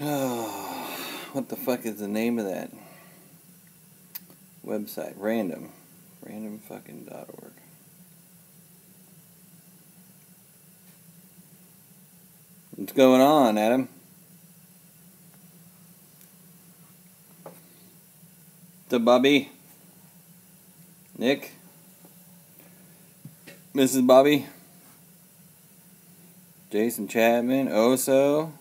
Oh, what the fuck is the name of that website? Randomfucking.org. What's going on, Adam? What's up, Bobby? Nick? Mrs. Bobby? Jason Chapman? Oso?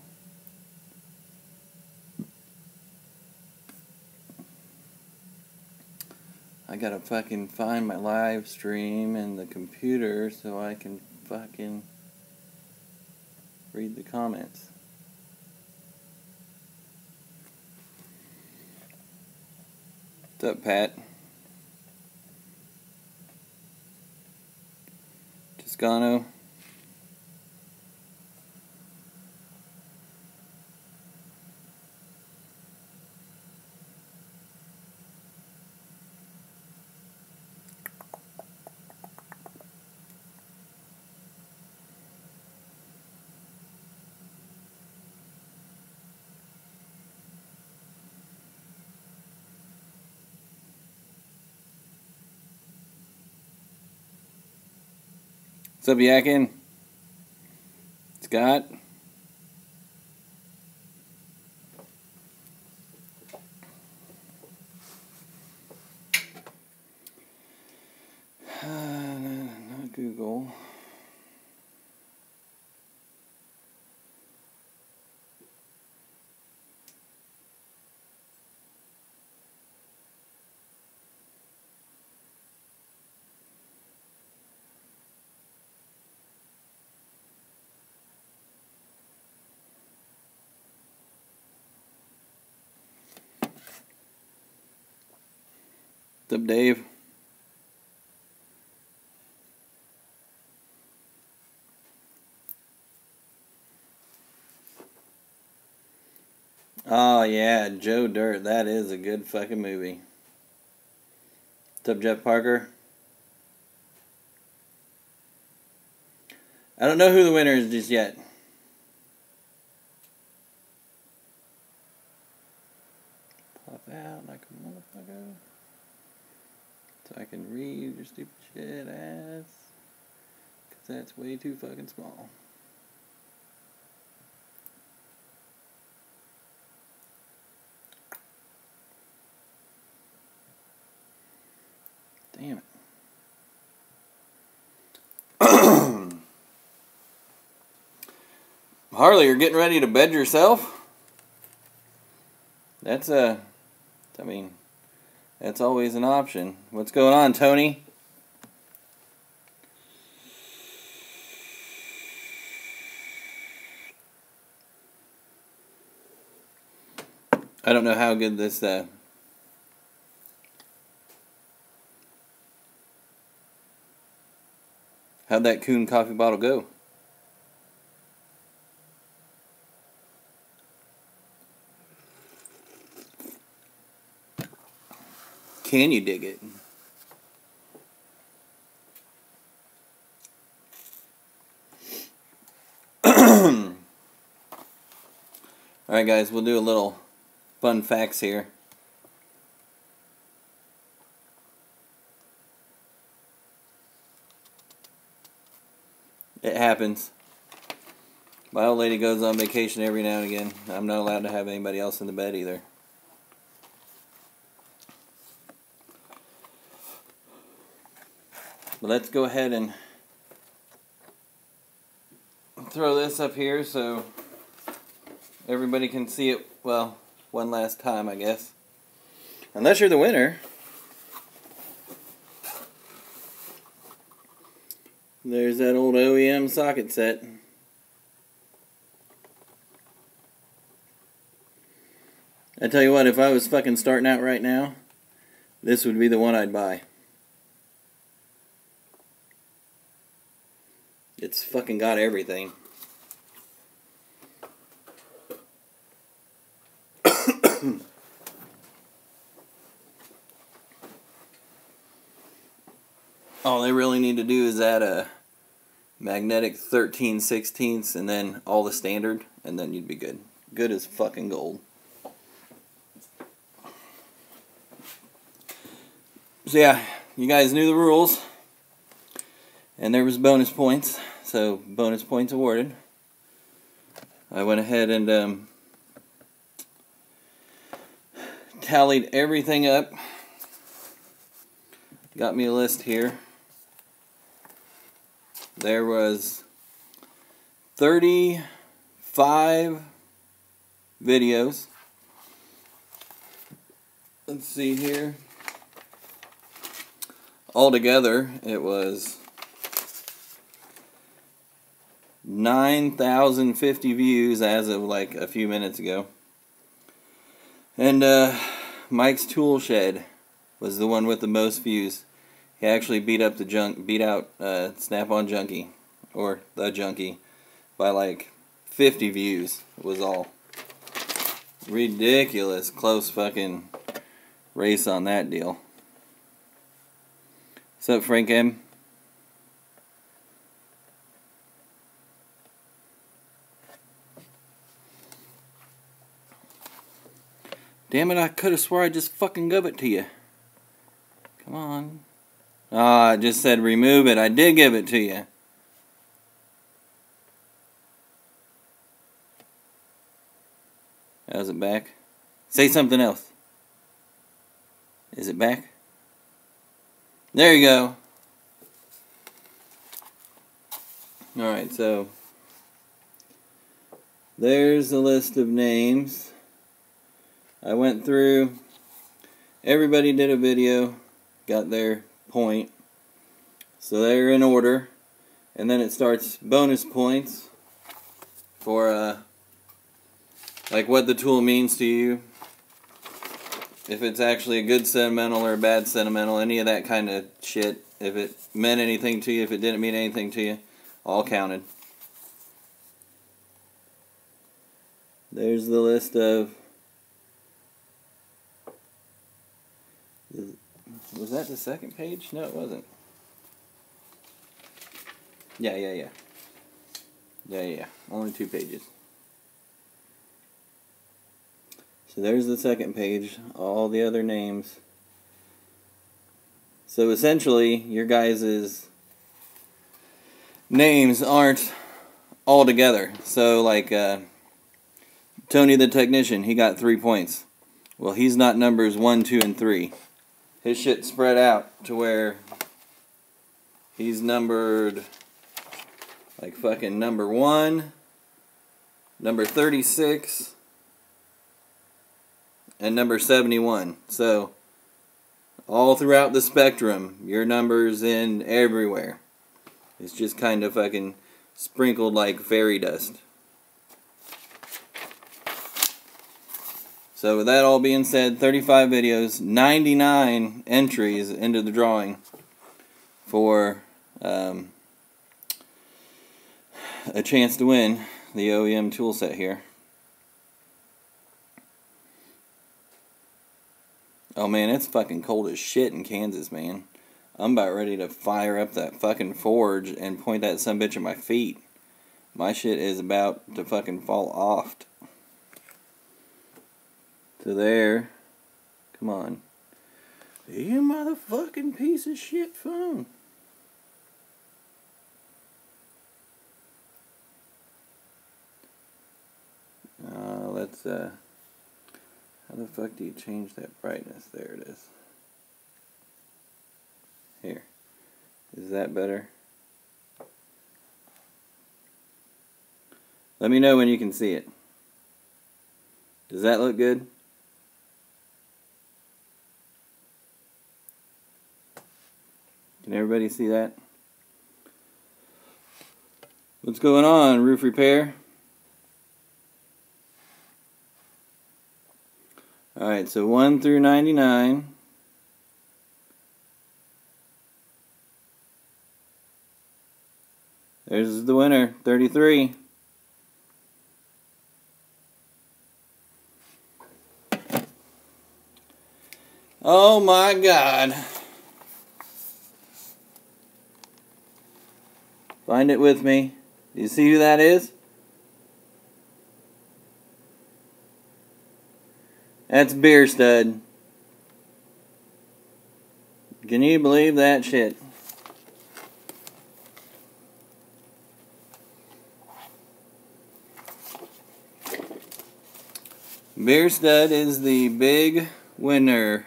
I gotta fucking find my live stream in the computer so I can fucking read the comments. What's up, Pat? Toscano? What's up, Yakin? Scott? Not Google. What's up, Dave? Oh, yeah, Joe Dirt. That is a good fucking movie. What's up, Jeff Parker? I don't know who the winner is just yet. Pop out like a motherfucker. So I can read your stupid shit ass. Because that's way too fucking small. Damn it. Harley, you're getting ready to bed yourself? That's that's always an option. What's going on, Tony? I don't know how good this, how'd that Coon coffee bottle go? Can you dig it? Alright guys, we'll do a little fun facts here. It happens. My old lady goes on vacation every now and again. I'm not allowed to have anybody else in the bed either. But let's go ahead and throw this up here so everybody can see it, well, one last time, I guess. Unless you're the winner. There's that old OEM socket set. I tell you what, if I was fucking starting out right now, this would be the one I'd buy. It's fucking got everything. All they really need to do is add a magnetic 13/16 and then all the standard, and then you'd be good. good as fucking gold. So yeah, you guys knew the rules. And there was bonus points. So bonus points awarded. I went ahead and tallied everything up. Got me a list here. There was 35 videos. Let's see here. Altogether, it was 9,050 views as of like a few minutes ago. And Mike's Tool Shed was the one with the most views. He actually beat out Snap-on Junkie, or the Junkie, by like 50 views was all. Ridiculous close fucking race on that deal. What's up, Frank M? Damn it, I could have swore I just fucking gave it to you. Come on. Ah, I just said remove it. I did give it to you. How's it back? Say something else. Is it back? There you go. Alright, so there's a list of names. I went through, everybody did a video, got their point. So they're in order. And then it starts bonus points for like what the tool means to you. If it's actually a good sentimental or a bad sentimental, any of that kind of shit. If it meant anything to you, if it didn't mean anything to you, all counted. There's the list of... Was that the second page? No, it wasn't. Yeah. Only 2 pages. So there's the second page, all the other names. So essentially, your guys' names aren't all together. So like Tony the Technician, he got 3 points. Well, he's not numbers 1, 2, and 3. His shit spread out to where he's numbered like fucking number 1, number 36, and number 71. So all throughout the spectrum, your number's in everywhere. It's just kind of fucking sprinkled like fairy dust. So with that all being said, 35 videos, 99 entries into the drawing for a chance to win the OEM tool set here. Oh man, it's fucking cold as shit in Kansas, man. I'm about ready to fire up that fucking forge and point that sumbitch at my feet. My shit is about to fucking fall off. So there. Come on. You motherfucking piece of shit phone. Let's, how the fuck do you change that brightness? There it is. Here. Is that better? Let me know when you can see it. Does that look good? Can everybody see that? What's going on, roof repair? Alright, so 1 through 99. There's the winner, 33. Oh my God. Find it with me. Do you see who that is? That's Beer Stud. Can you believe that shit? Beer Stud is the big winner.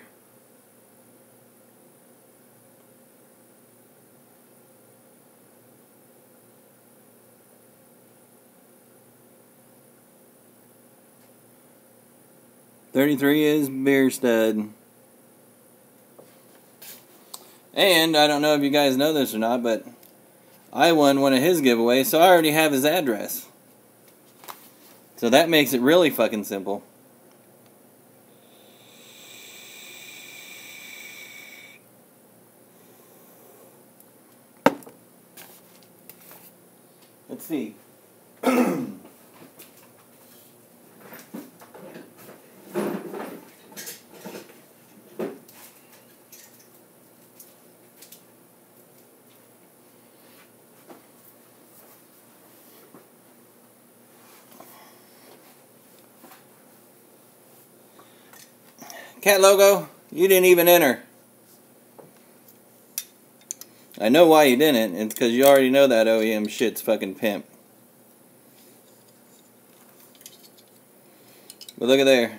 $33 is Beer Stud. And I don't know if you guys know this or not, but I won one of his giveaways, so I already have his address. So that makes it really fucking simple. Let's see. Cat logo, you didn't even enter. I know why you didn't. It's because you already know that OEM shit's fucking pimp. But look at there.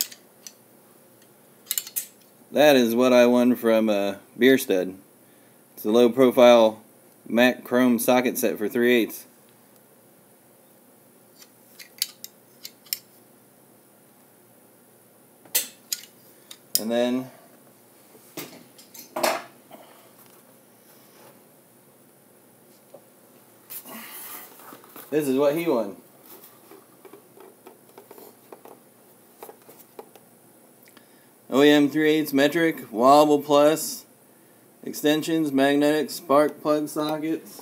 That is what I won from Beer Stud. It's a low profile Mac Chrome socket set for 3/8. And then this is what he won. OEM 3/8 metric, wobble plus, extensions, magnetic, spark plug sockets,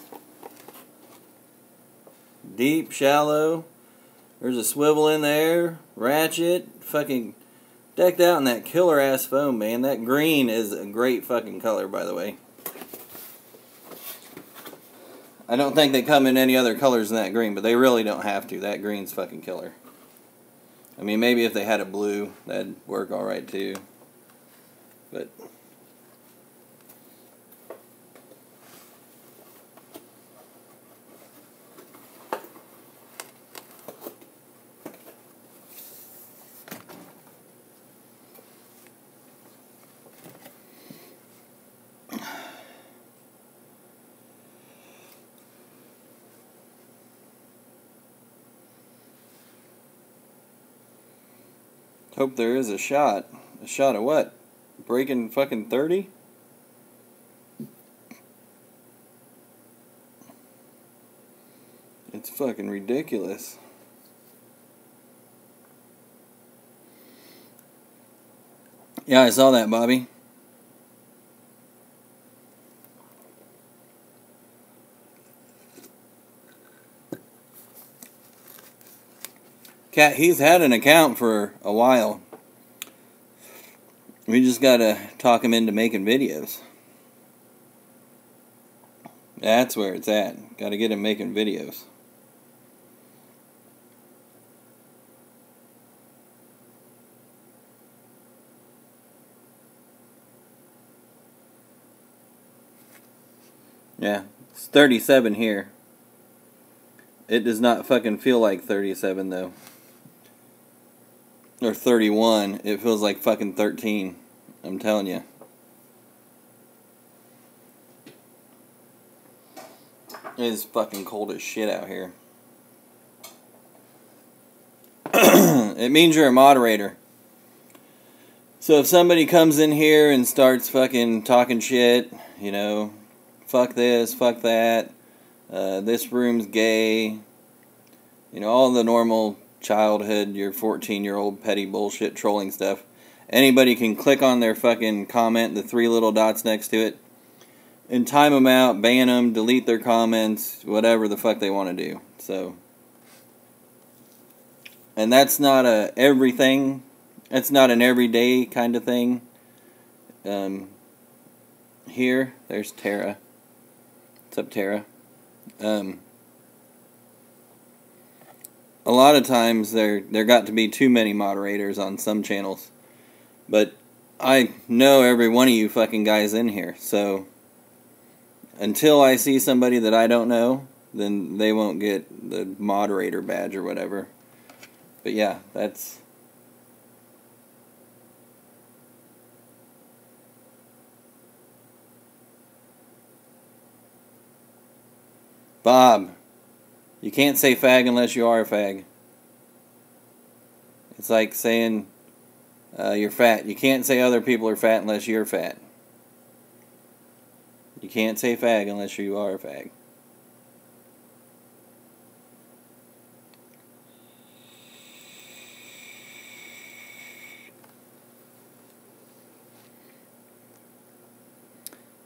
deep, shallow, there's a swivel in there, ratchet, fucking decked out in that killer ass foam, man. That green is a great fucking color, by the way. I don't think they come in any other colors than that green, but they really don't have to. That green's fucking killer. I mean, maybe if they had a blue, that'd work alright too. But hope there is a shot. A shot of what? Breaking fucking 30? It's fucking ridiculous. Yeah, I saw that, Bobby. Cat, he's had an account for a while. We just gotta talk him into making videos. That's where it's at. Gotta get him making videos. Yeah, it's 37 here. It does not fucking feel like 37 though. Or 31. It feels like fucking 13. I'm telling you. It is fucking cold as shit out here. It means you're a moderator. So if somebody comes in here and starts fucking talking shit, you know, fuck this, fuck that, this room's gay, you know, all the normal childhood, your 14-year-old petty bullshit trolling stuff. Anybody can click on their fucking comment, the 3 little dots next to it, and time them out, ban them, delete their comments, whatever the fuck they want to do. So, and that's not a everything. That's not an everyday kind of thing. Here, there's Tara. What's up, Tara? A lot of times there got to be too many moderators on some channels. But I know every one of you fucking guys in here, so until I see somebody that I don't know, then they won't get the moderator badge or whatever. But yeah, that's... Bob, you can't say fag unless you are a fag. It's like saying you're fat. You can't say other people are fat unless you're fat. You can't say fag unless you are a fag.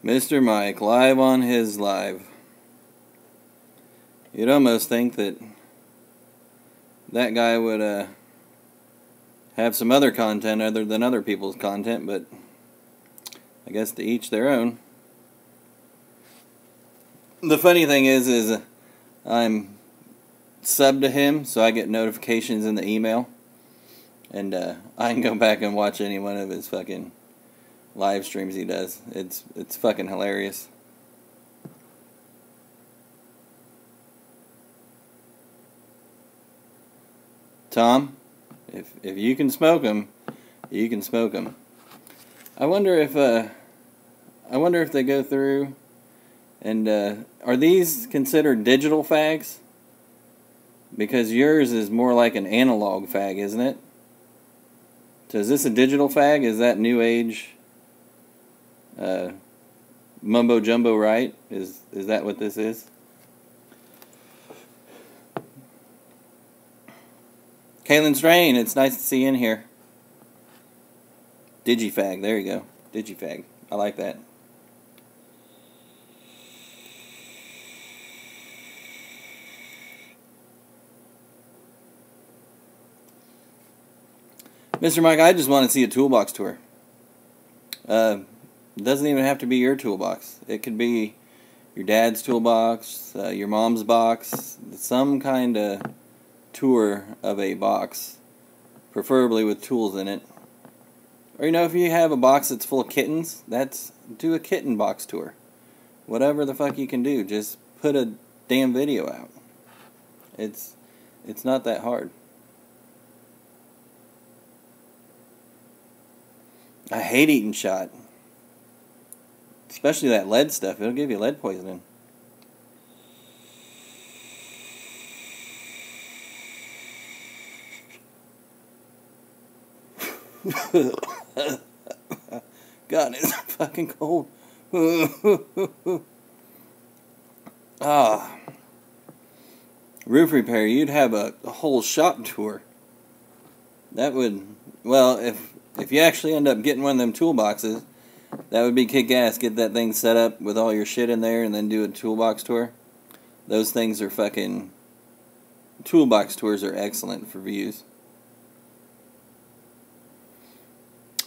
Mr. Mike, live on his live. You'd almost think that that guy would have some other content other than other people's content, but I guess to each their own. The funny thing is I'm subbed to him, so I get notifications in the email, and I can go back and watch any one of his fucking live streams he does. It's fucking hilarious. Tom, if you can smoke them, you can smoke them. I wonder if they go through and are these considered digital fags? Because yours is more like an analog fag, isn't it? So is this a digital fag? Is that new age mumbo jumbo, right? Is that what this is? Kaylin Strain, it's nice to see you in here. Digifag, there you go. Digifag. I like that. Mr. Mike, I just want to see a toolbox tour. It doesn't even have to be your toolbox. It could be your dad's toolbox, your mom's box, some kind of tour of a box, preferably with tools in it. Or, you know, if you have a box that's full of kittens, do a kitten box tour. Whatever the fuck you can do, just put a damn video out. It's not that hard. I hate eating shot. Especially that lead stuff. It'll give you lead poisoning. God, it's fucking cold. Ah. Roof repair. You'd have a whole shop tour. That would... Well, if you actually end up getting one of them toolboxes, that would be kick-ass. Get that thing set up with all your shit in there and then do a toolbox tour. Those things are fucking... Toolbox tours are excellent for views.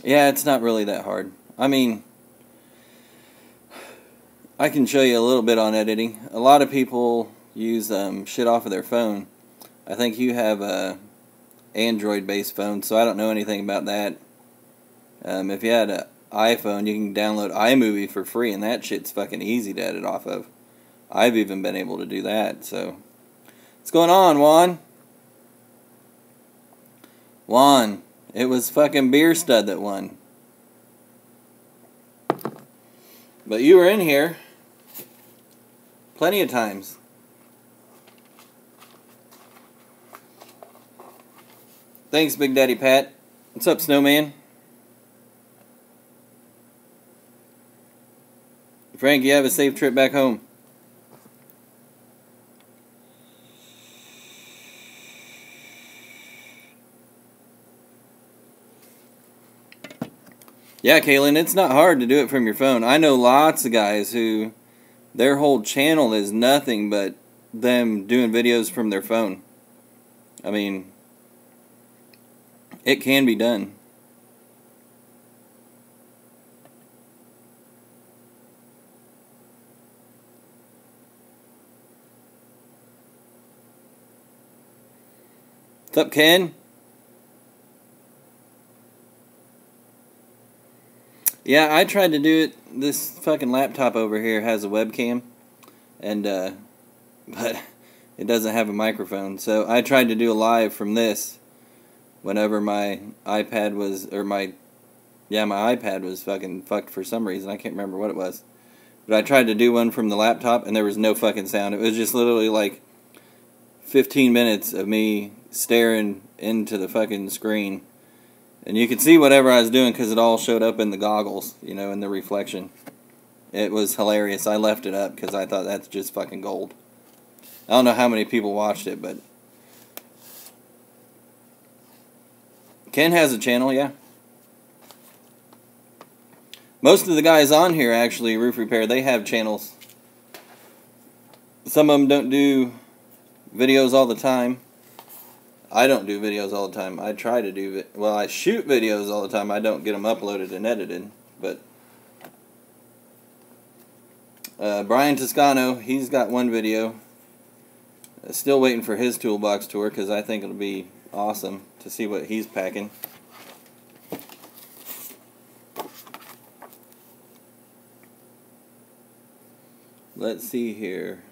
Yeah, it's not really that hard. I mean, I can show you a little bit on editing. A lot of people use shit off of their phone. I think you have a Android-based phone, so I don't know anything about that. If you had an iPhone, you can download iMovie for free, and that shit's fucking easy to edit off of. I've even been able to do that, so... What's going on, Juan? Juan, it was fucking Beer Stud that won. But you were in here plenty of times. Thanks, Big Daddy Pat. What's up, Snowman? Frank, you have a safe trip back home. Yeah, Kaylin, it's not hard to do it from your phone. I know lots of guys who their whole channel is nothing but them doing videos from their phone. I mean, it can be done. What's up, Ken? Yeah, I tried to do it. This fucking laptop over here has a webcam, and but it doesn't have a microphone. So I tried to do a live from this whenever my iPad was, or my iPad was fucking fucked for some reason. I can't remember what it was. But I tried to do one from the laptop, and there was no fucking sound. It was just literally like 15 minutes of me staring into the fucking screen. And you could see whatever I was doing because it all showed up in the goggles, you know, in the reflection. It was hilarious. I left it up because I thought that's just fucking gold. I don't know how many people watched it, but Ken has a channel, yeah. Most of the guys on here, actually, Roof Repair, they have channels. Some of them don't do videos all the time. I don't do videos all the time. I try to do well, I shoot videos all the time. I don't get them uploaded and edited. But Brian Toscano, he's got one video. Still waiting for his toolbox tour because I think it'll be awesome to see what he's packing. Let's see here.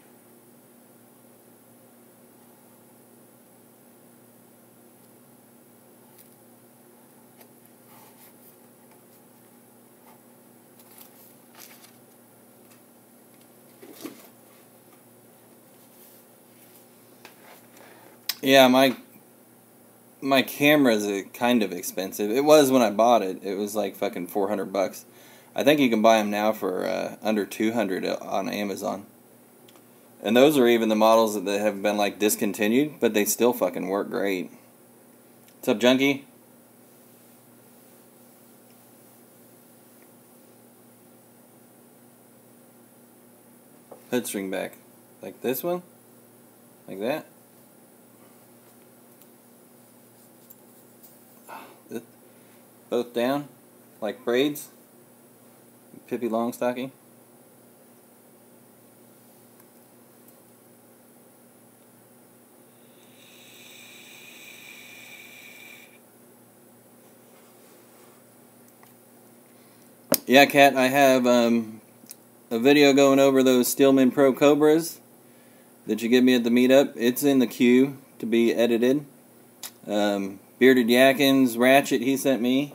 Yeah, my camera's kind of expensive. It was when I bought it. It was like fucking $400. I think you can buy them now for under $200 on Amazon. And those are even the models that have been like discontinued, but they still fucking work great. What's up, Junkie? Hood string back. Like this one? Like that? Both down? Like braids? Pippi Longstocking? Yeah, Kat, I have a video going over those Steelman Pro Cobras that you gave me at the meetup. It's in the queue to be edited. Bearded Yakins ratchet he sent me,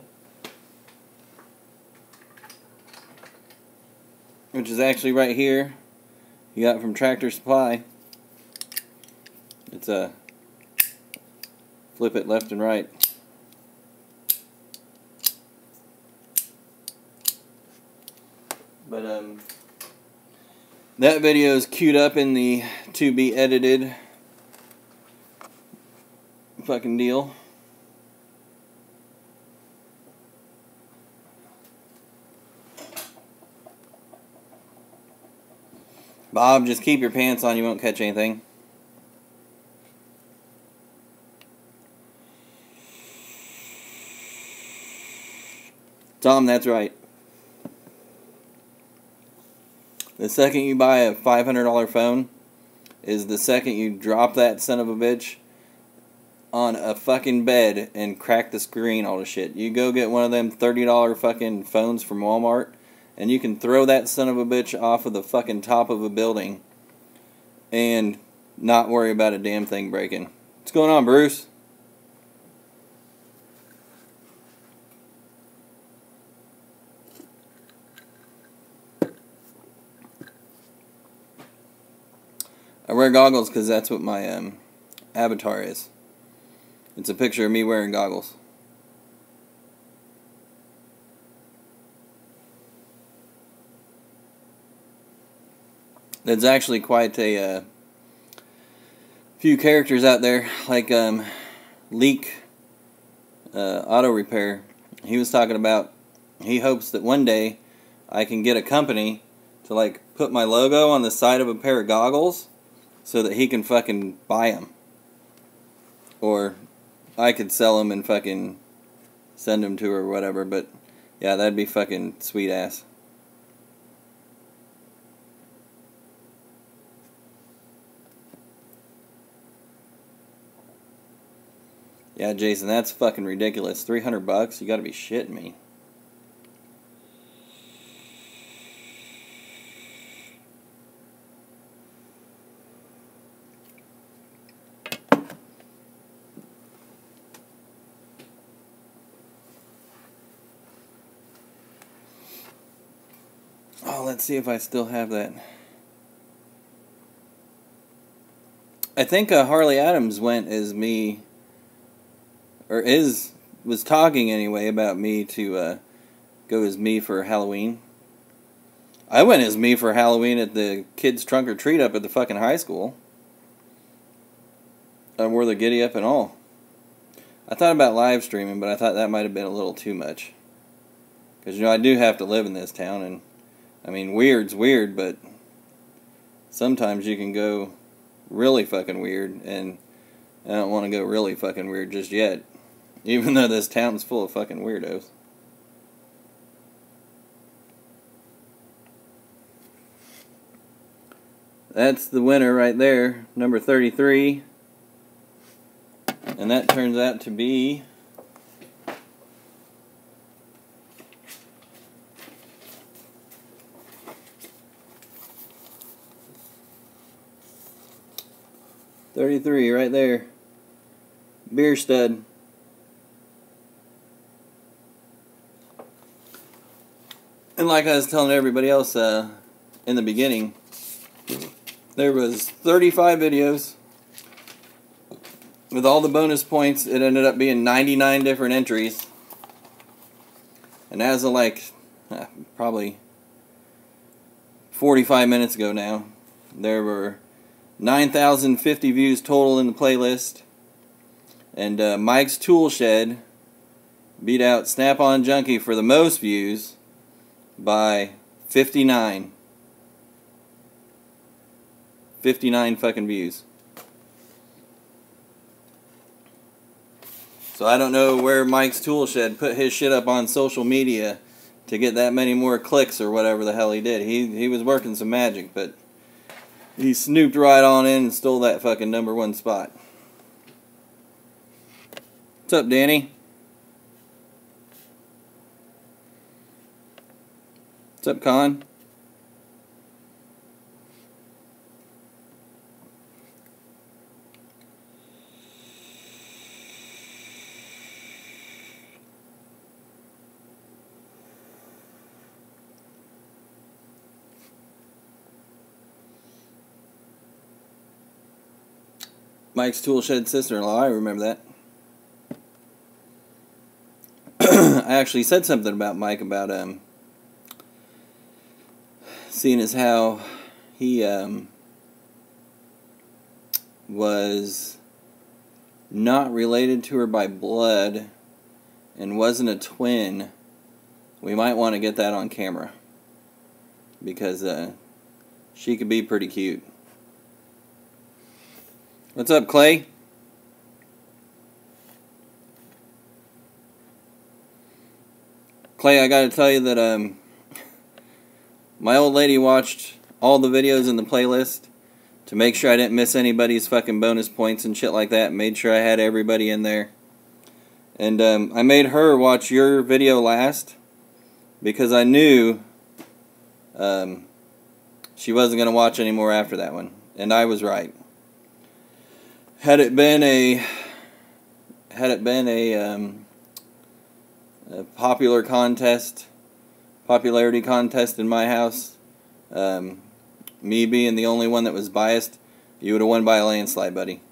which is actually right here. He got from Tractor Supply. It's a flip it left and right. But that video is queued up in the to be edited fucking deal. Bob, just keep your pants on, you won't catch anything. Tom, that's right. The second you buy a $500 phone is the second you drop that son of a bitch on a fucking bed and crack the screen all the shit. You go get one of them $30 fucking phones from Walmart and you can throw that son of a bitch off of the fucking top of a building and not worry about a damn thing breaking. What's going on, Bruce? I wear goggles because that's what my avatar is. It's a picture of me wearing goggles. There's actually quite a few characters out there, like Leak Auto Repair. He was talking about, he hopes that one day I can get a company to like put my logo on the side of a pair of goggles so that he can fucking buy them. Or I could sell them and fucking send them to her or whatever, but yeah, that'd be fucking sweet ass. Yeah, Jason, that's fucking ridiculous. $300? You gotta be shitting me. Oh, let's see if I still have that. I think Harley Adams went as me, or was talking anyway about me to go as me for Halloween. I went as me for Halloween at the kids' trunk or treat up at the fucking high school. I wore the giddy up and all. I thought about live streaming, but I thought that might have been a little too much. Because, you know, I do have to live in this town, and, I mean, weird's weird, but sometimes you can go really fucking weird, and I don't want to go really fucking weird just yet. Even though this town's full of fucking weirdos. That's the winner right there, number 33. And that turns out to be $33 right there. Beer stud. And like I was telling everybody else in the beginning, there was 35 videos. With all the bonus points, it ended up being 99 different entries. And as of like, probably 45 minutes ago now, there were 9,050 views total in the playlist. And Mike's Tool Shed beat out Snap-on Junkie for the most views by 59. 59 fucking views. So I don't know where Mike's Tool Shed put his shit up on social media to get that many more clicks or whatever the hell he did. He was working some magic, but he snooped right on in and stole that fucking #1 spot. What's up, Danny? What's up, Con? Mike's Tool Shed sister-in-law, I remember that. I actually said something about Mike about seeing as how he was not related to her by blood and wasn't a twin. We might want to get that on camera because she could be pretty cute. What's up, Clay? Clay, I gotta tell you that my old lady watched all the videos in the playlist to make sure I didn't miss anybody's fucking bonus points and shit like that. Made sure I had everybody in there. And I made her watch your video last because I knew she wasn't gonna watch anymore after that one. And I was right. Had it been a popularity contest in my house, me being the only one that was biased, you would have won by a landslide, buddy.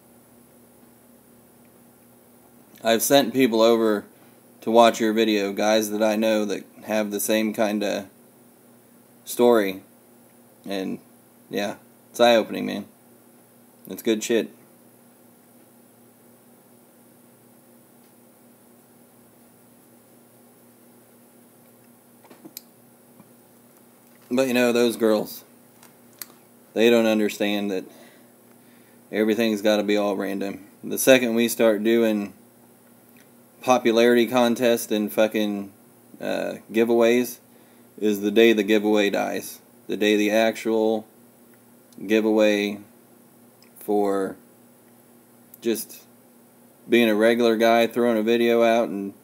I've sent people over to watch your video, guys that I know that have the same kind of story, and yeah, it's eye-opening, man. It's good shit. But you know, those girls, they don't understand that everything's got to be all random. The second we start doing popularity contests and fucking giveaways is the day the giveaway dies. The day the actual giveaway for just being a regular guy throwing a video out and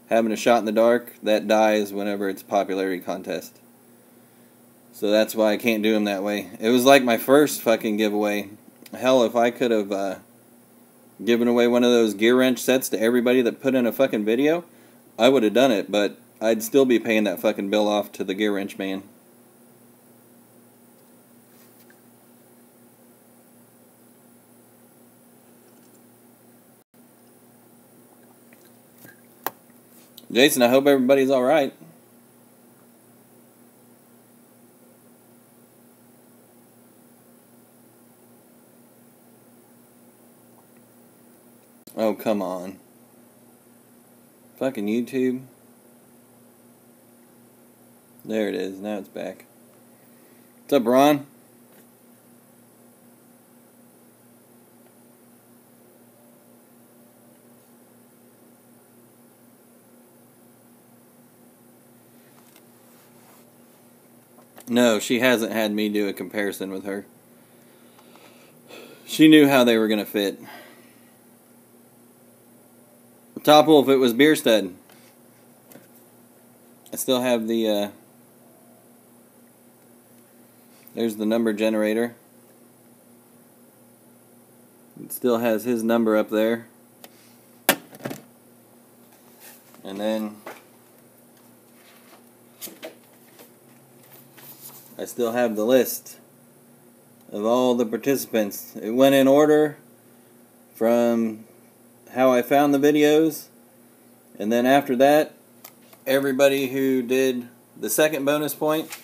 having a shot in the dark, that dies whenever it's a popularity contest. So that's why I can't do them that way. It was like my first fucking giveaway. Hell, if I could have given away one of those gear wrench sets to everybody that put in a fucking video, I would have done it, but I'd still be paying that fucking bill off to the gear wrench man. Jason, I hope everybody's alright. Oh, come on. Fucking YouTube. There it is. Now it's back. What's up, Ron? No, she hasn't had me do a comparison with her. She knew how they were going to fit. Top Wolf, it was Bierstead. I still have the, there's the number generator. It still has his number up there. And then I still have the list of all the participants. It went in order from how I found the videos, and then after that, everybody who did the second bonus point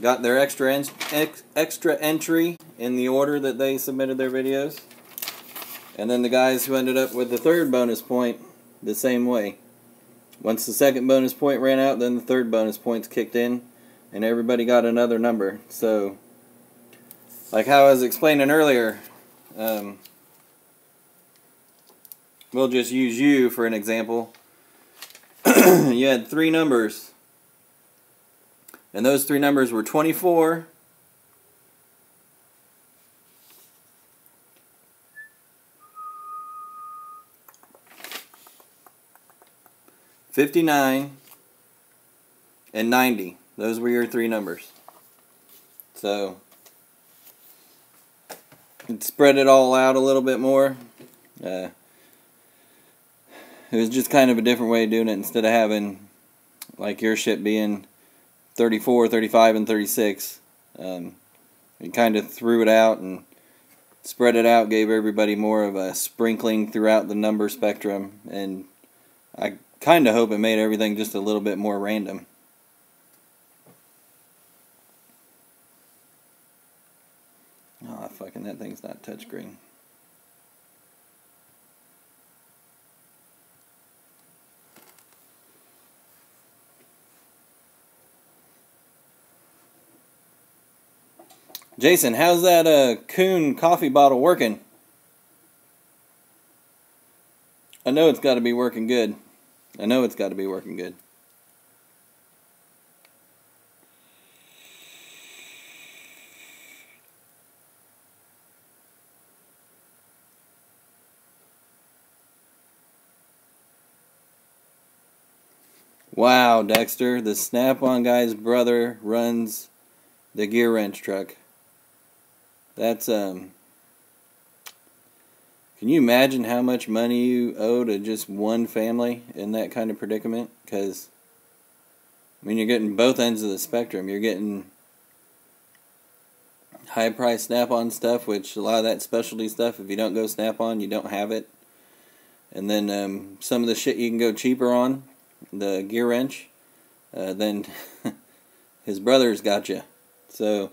got their extra entry in the order that they submitted their videos, and then the guys who ended up with the third bonus point the same way. Once the second bonus point ran out, then the third bonus points kicked in, and everybody got another number. So, like how I was explaining earlier, we'll just use you for an example. You had 3 numbers, and those 3 numbers were 24, 59, and 90. Those were your 3 numbers. So, spread it all out a little bit more. It was just kind of a different way of doing it. Instead of having, like, your shit being 34, 35, and 36, it kind of threw it out and spread it out, gave everybody more of a sprinkling throughout the number spectrum, and I kind of hope it made everything just a little bit more random. Oh, fucking that thing's not touchscreen. Jason, how's that Kuhn coffee bottle working? I know it's got to be working good. I know it's got to be working good. Wow, Dexter, the Snap-on guy's brother runs the gear wrench truck. That's, can you imagine how much money you owe to just one family in that kind of predicament? Because, I mean, you're getting both ends of the spectrum. You're getting high-priced Snap-on stuff, which a lot of that specialty stuff, if you don't go Snap-on, you don't have it. And then some of the shit you can go cheaper on, the gear wrench, then his brother's got you. So,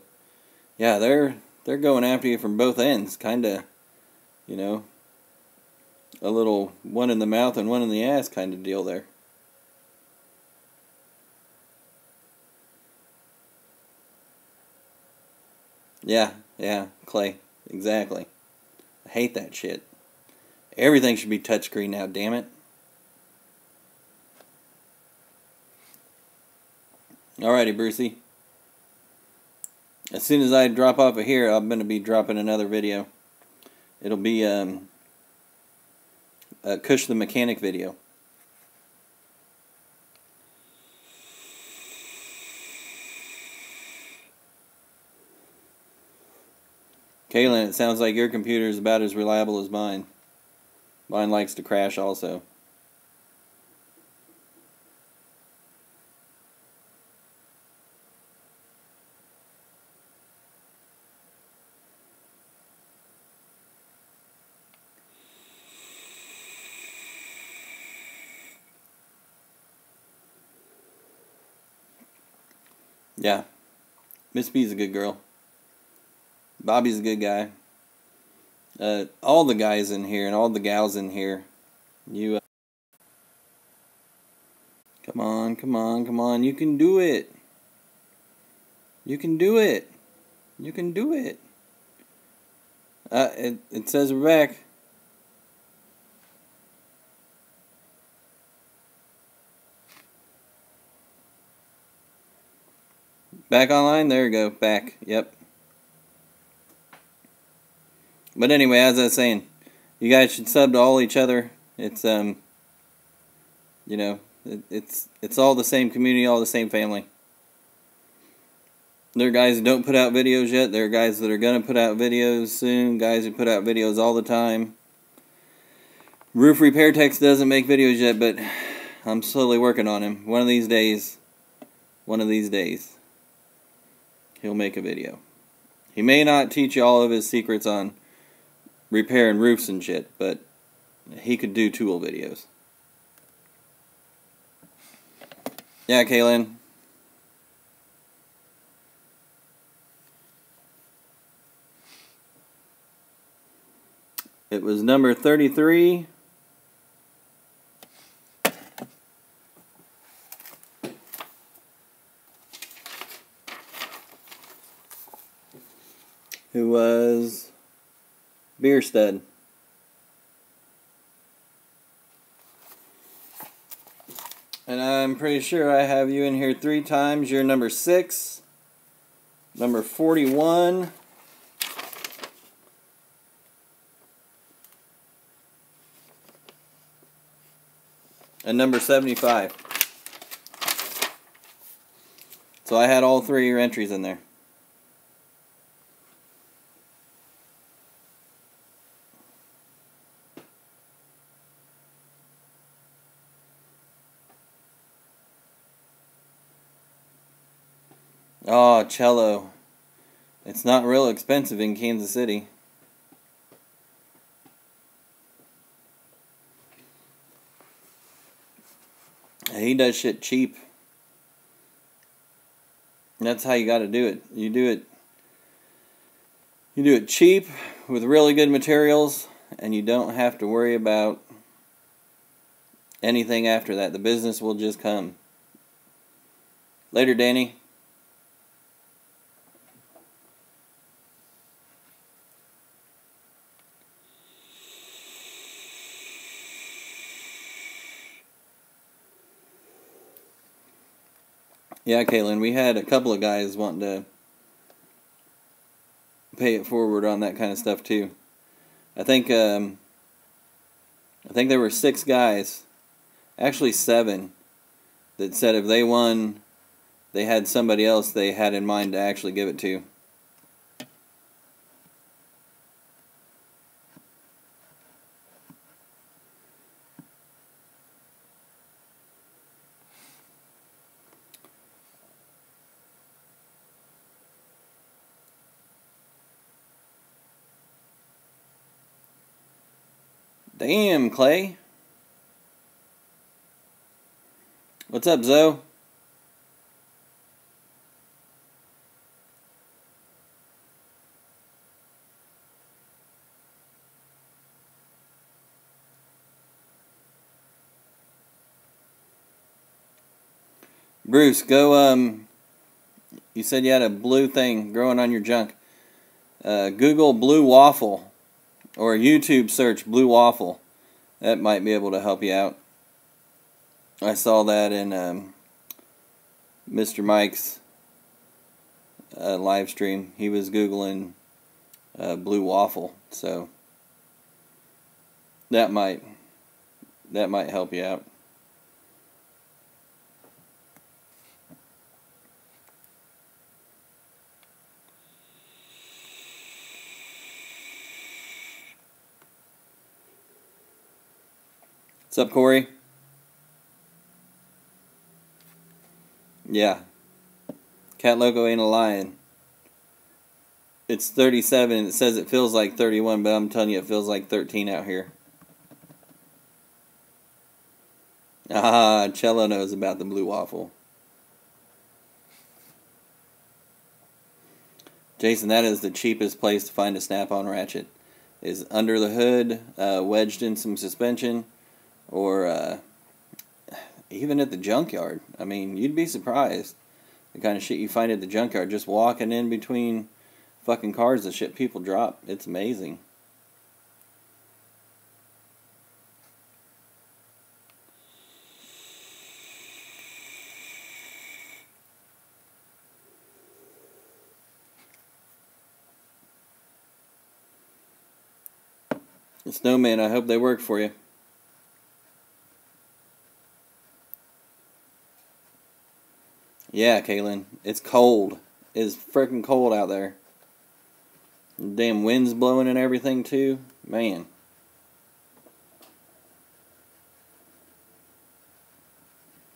yeah, they're going after you from both ends, kind of, you know, a little one in the mouth and one in the ass kind of deal there. Yeah, Clay, exactly. I hate that shit. Everything should be touchscreen now, damn it. Alrighty, Brucey. As soon as I drop off of here, I'm going to be dropping another video. It'll be a Kush the Mechanic video. Kaylin, it sounds like your computer is about as reliable as mine. Mine likes to crash also. Yeah. Miss B's a good girl. Bobby's a good guy. All the guys in here and all the gals in here. You. Come on, come on, come on. You can do it. You can do it. You can do it. It says we're back. Back online? There we go. Back. Yep. But anyway, as I was saying, you guys should sub to all each other. It's you know, it's all the same community, all the same family. There are guys who don't put out videos yet. There are guys that are going to put out videos soon. Guys who put out videos all the time. Roof Repair Techs doesn't make videos yet, but I'm slowly working on him. One of these days, he'll make a video. He may not teach you all of his secrets on repairing roofs and shit, but he could do tool videos. Yeah, Kaylin. It was number 33. Who was Bierstead. And I'm pretty sure I have you in here 3 times. You're number 6, number 41, and number 75. So I had all 3 of your entries in there. Oh, cello. It's not real expensive in Kansas City. He does shit cheap. That's how you got to do it. You do it cheap with really good materials, and you don't have to worry about anything after that. The business will just come. Later, Danny. Yeah, Caitlin, we had a couple of guys wanting to pay it forward on that kind of stuff too. I think there were 6 guys, actually 7, that said if they won, they had somebody else they had in mind to actually give it to. Damn, Clay. What's up, Zoe? Bruce, go, you said you had a blue thing growing on your junk. Google blue waffle. Or YouTube search blue waffle. That might be able to help you out. I saw that in Mr. Mike's live stream. He was Googling blue waffle. So that might help you out. What's up, Corey? Yeah. Cat Loco ain't a lion. It's 37 and it says it feels like 31, but I'm telling you it feels like 13 out here. Ah, Cello knows about the blue waffle. Jason, that is the cheapest place to find a snap-on ratchet. Is under the hood, wedged in some suspension, or even at the junkyard. I mean, you'd be surprised the kind of shit you find at the junkyard. Just walking in between fucking cars, the shit people drop. It's amazing. Snowman, I hope they work for you. Yeah, Kaylin, it's cold. It's freaking cold out there. Damn wind's blowing and everything too. Man.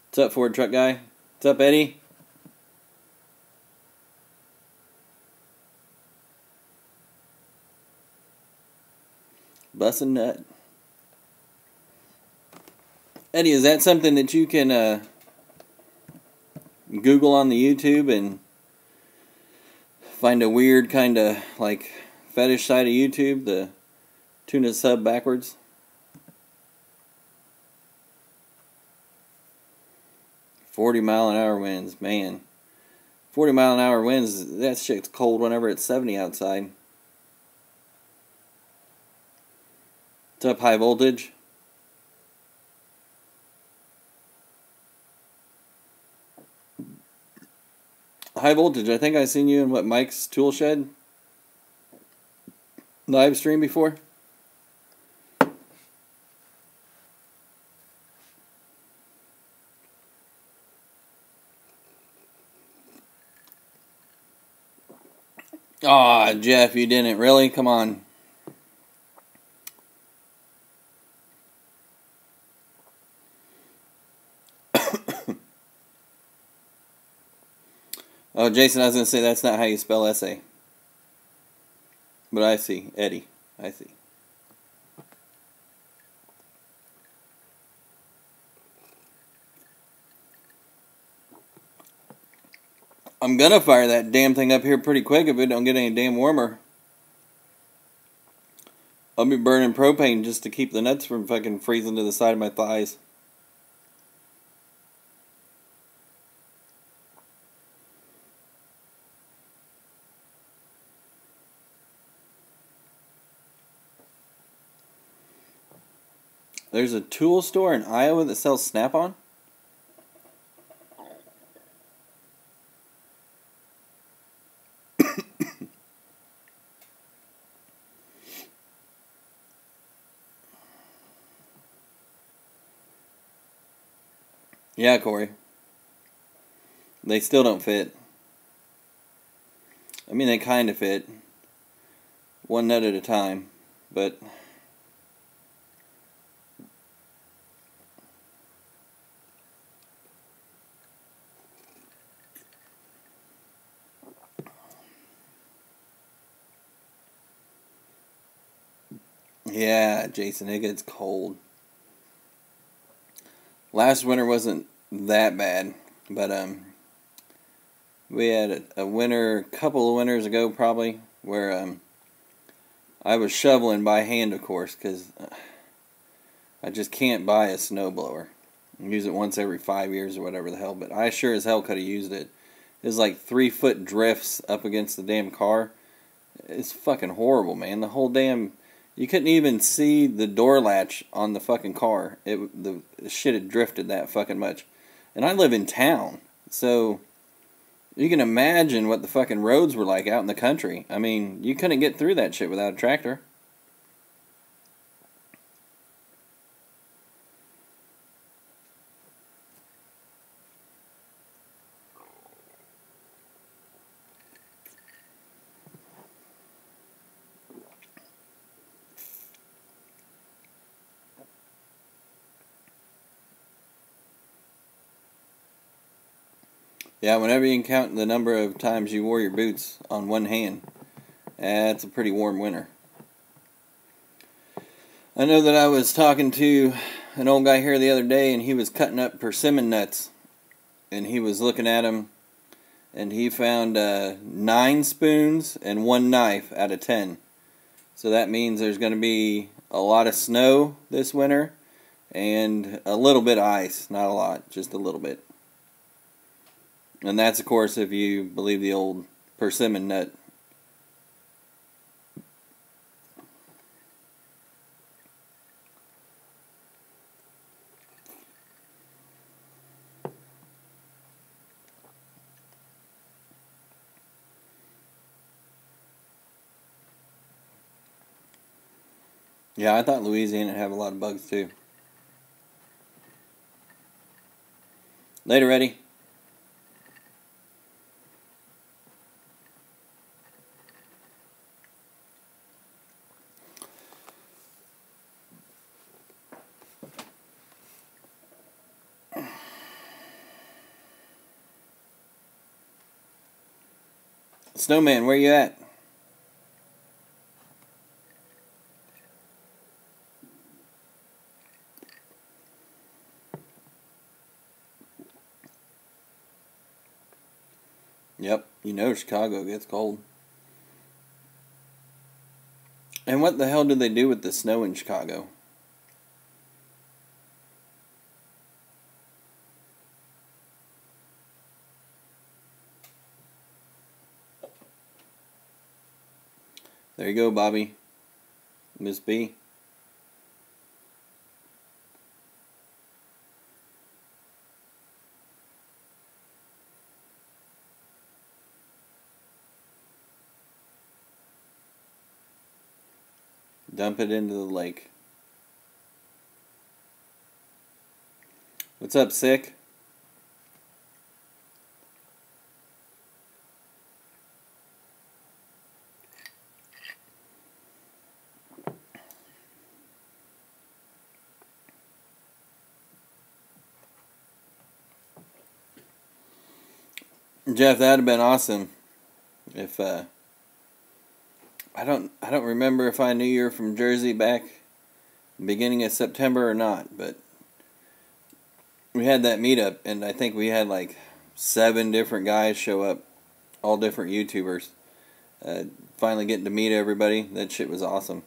What's up, Ford truck guy? What's up, Eddie? Bussin' nut. Eddie, is that something that you can Google on the YouTube and find a weird kind of like fetish side of YouTube, the tuna sub backwards? $40-mile-an-hour winds, man. 40-mile-an-hour winds, that shit's cold whenever it's 70 outside. What's up, high voltage? High voltage, I think I seen you in Mike's tool shed live stream before. Aw, Jeff, you didn't really? Come on. Oh, Jason, I was going to say that's not how you spell essay. But I see. Eddie. I see. I'm going to fire that damn thing up here pretty quick if it don't get any damn warmer. I'll be burning propane just to keep the nuts from fucking freezing to the side of my thighs. There's a tool store in Iowa that sells Snap-on? Yeah, Corey. They still don't fit. I mean, they kind of fit. One nut at a time. But... yeah, Jason, it gets cold. Last winter wasn't that bad, but we had a winter, a couple of winters ago probably, where I was shoveling by hand, of course, because I just can't buy a snowblower. Use it once every 5 years or whatever the hell, but I sure as hell could have used it. It was like 3-foot drifts up against the damn car. It's fucking horrible, man. The whole damn... You couldn't even see the door latch on the fucking car. The shit had drifted that fucking much. And I live in town, so you can imagine what the fucking roads were like out in the country. I mean, you couldn't get through that shit without a tractor. Yeah, whenever you can count the number of times you wore your boots on one hand, that's a pretty warm winter. I know that I was talking to an old guy here the other day, and he was cutting up persimmon nuts, and he was looking at them, and he found 9 spoons and 1 knife out of 10. So that means there's going to be a lot of snow this winter and a little bit of ice. Not a lot, just a little bit. And that's, of course, if you believe the old persimmon nut. Yeah, I thought Louisiana would have a lot of bugs too. Later, Eddie. Snowman, where you at? Yep, you know Chicago gets cold. And what the hell did they do with the snow in Chicago? There you go, Bobby. Miss B. Dump it into the lake. What's up, Sick? Jeff, that'd have been awesome if I don't remember if I knew you were from Jersey back beginning of September or not, but we had that meetup and I think we had like 7 different guys show up, all different YouTubers. Finally getting to meet everybody, that shit was awesome.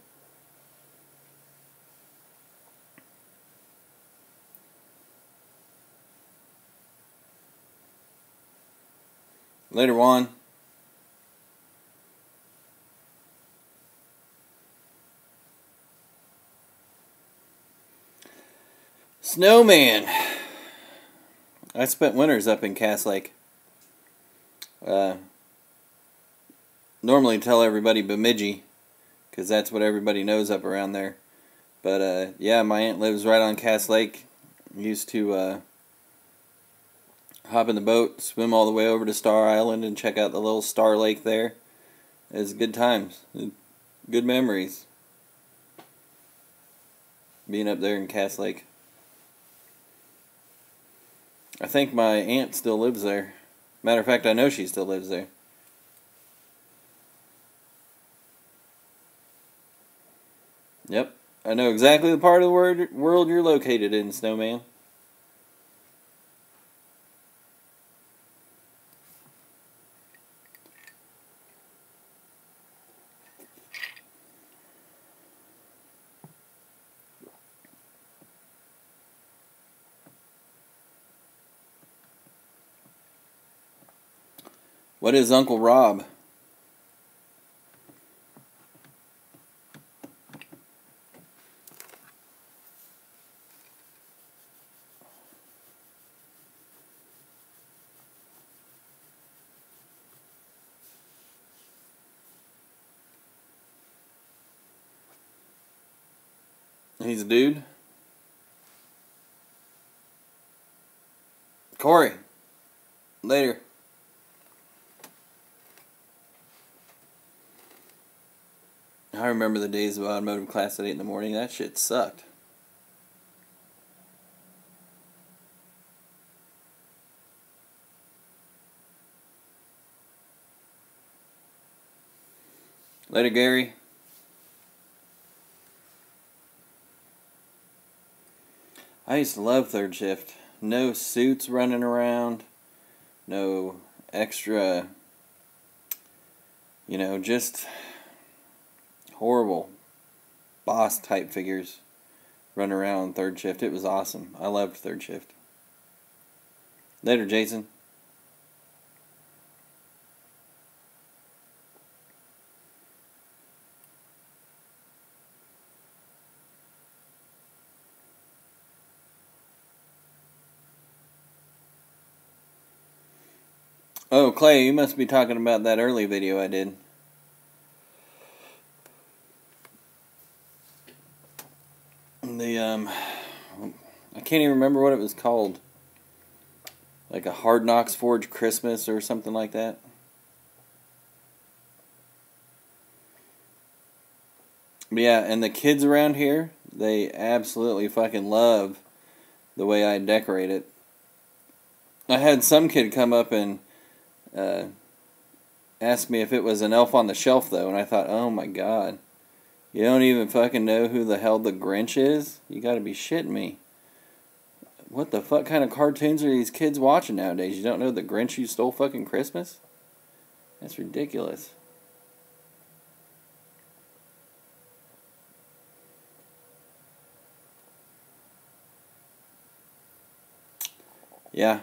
Later, Juan. Snowman. I spent winters up in Cass Lake. Normally tell everybody Bemidji, because that's what everybody knows up around there. But yeah, my aunt lives right on Cass Lake. Used to hop in the boat, swim all the way over to Star Island, and check out the little Star Lake there. It was good times, good memories, being up there in Cass Lake. I think my aunt still lives there. Matter of fact, I know she still lives there. Yep, I know exactly the part of the world you're located in, Snowman. What is Uncle Rob? He's a dude. Corey. Later. I remember the days of automotive class at 8 in the morning. That shit sucked. Later, Gary. I used to love third shift. No suits running around. No extra, you know, just horrible boss type figures running around on third shift. It was awesome. I loved third shift. Later, Jason. Oh, Clay, you must be talking about that early video I did. I can't even remember what it was called. Like a Hard Knocks Forge Christmas or something like that. But yeah, and the kids around here, they absolutely fucking love the way I decorate it. I had some kid come up and ask me if it was an Elf on the Shelf, though, and I thought, oh my god. You don't even fucking know who the hell the Grinch is? You gotta be shitting me. What the fuck kind of cartoons are these kids watching nowadays? You don't know the Grinch who stole fucking Christmas? That's ridiculous. Yeah,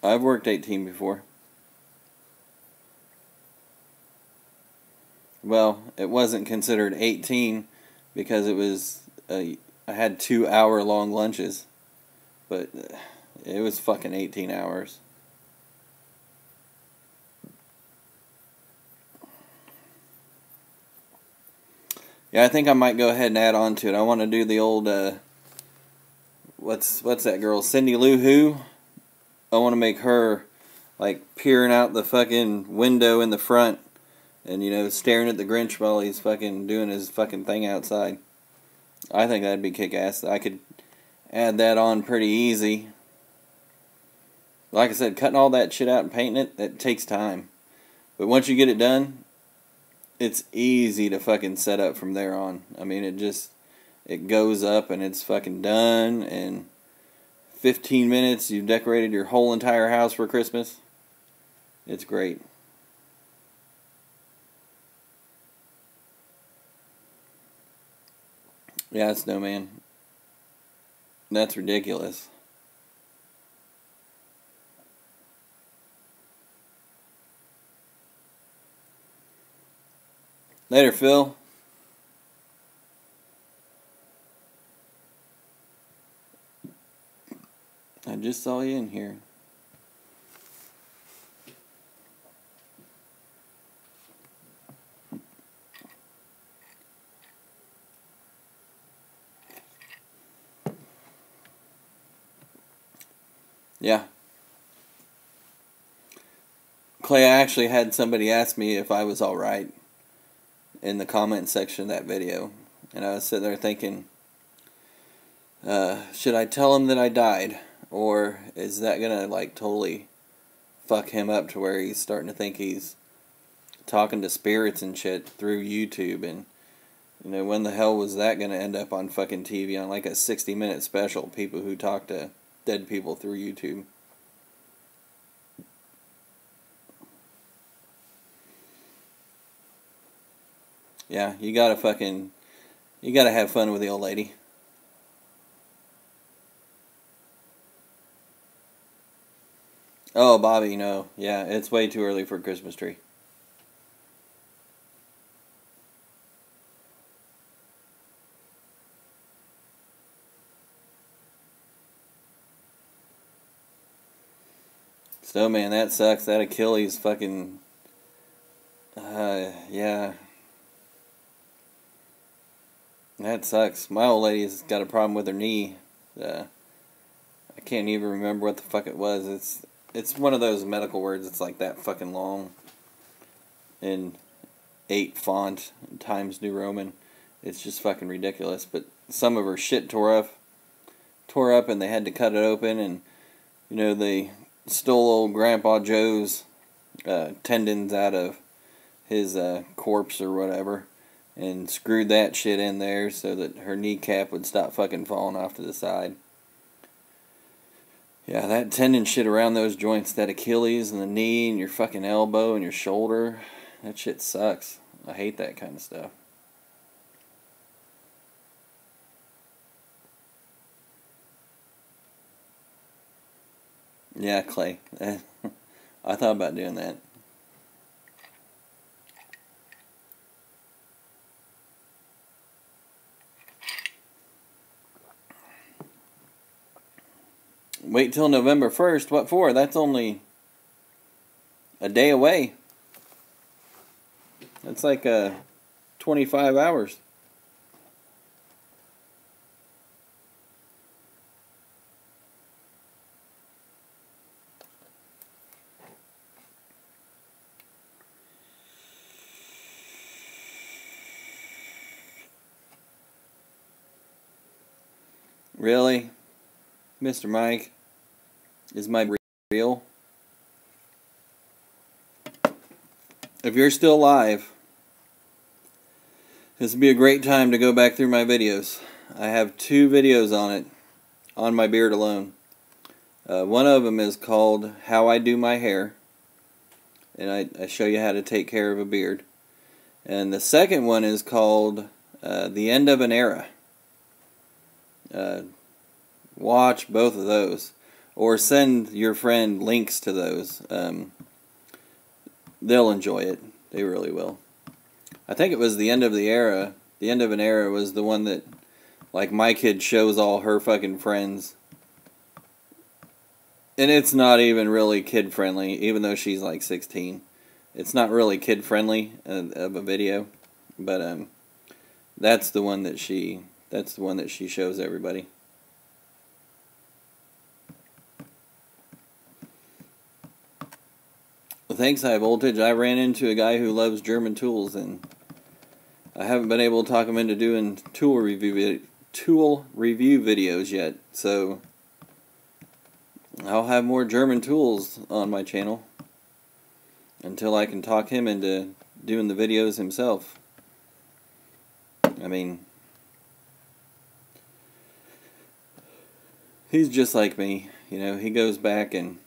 I've worked 18 before. Well, it wasn't considered 18 because it was, I had 2-hour-long lunches. But it was fucking 18 hours. Yeah, I think I might go ahead and add on to it. I want to do the old, what's that girl, Cindy Lou Who? I want to make her, like, peering out the fucking window in the front and, you know, staring at the Grinch while he's fucking doing his fucking thing outside. I think that'd be kick-ass. I could add that on pretty easy. Like I said, cutting all that shit out and painting it, that takes time. But once you get it done, it's easy to fucking set up from there on. I mean, it goes up and it's fucking done. And 15 minutes, you've decorated your whole entire house for Christmas. It's great. Yeah, Snowman. That's ridiculous. Later, Phil. I just saw you in here. Yeah. Clay, I actually had somebody ask me if I was alright in the comment section of that video. And I was sitting there thinking, should I tell him that I died? Or is that gonna, like, totally fuck him up to where he's starting to think he's talking to spirits and shit through YouTube? And, you know, when the hell was that gonna end up on fucking TV on, like, a 60-minute special? People who talk to dead people through YouTube. Yeah, you gotta have fun with the old lady. Oh, Bobby, no. Yeah, it's way too early for a Christmas tree. Snowman, that sucks. That Achilles fucking... yeah. That sucks. My old lady's got a problem with her knee. I can't even remember what the fuck it was. It's one of those medical words. It's like that fucking long. In 8 font, Times New Roman. It's just fucking ridiculous. But some of her shit tore up and they had to cut it open. And, you know, they stole old Grandpa Joe's tendons out of his corpse or whatever. And screwed that shit in there so that her kneecap would stop fucking falling off to the side. Yeah, that tendon shit around those joints, that Achilles and the knee and your fucking elbow and your shoulder, that shit sucks. I hate that kind of stuff. Yeah, Clay. I thought about doing that. Wait till November 1st. What for? That's only a day away. That's like 25 hours. Really? Mr. Mike? Is my real? If you're still alive, this would be a great time to go back through my videos. I have 2 videos on it, on my beard alone. One of them is called How I Do My Hair, and I show you how to take care of a beard. And the second one is called The End of an Era. Watch both of those, or send your friend links to those. They'll enjoy it. They really will. I think it was The End of the Era. The End of an Era was the one that, like, my kid shows all her fucking friends. And it's not even really kid-friendly, even though she's like 16. It's not really kid-friendly of a video. But that's the one that she shows everybody. Well, thanks, High Voltage. I ran into a guy who loves German tools, and I haven't been able to talk him into doing tool review videos yet. So I'll have more German tools on my channel until I can talk him into doing the videos himself. I mean, he's just like me. You know, he goes back and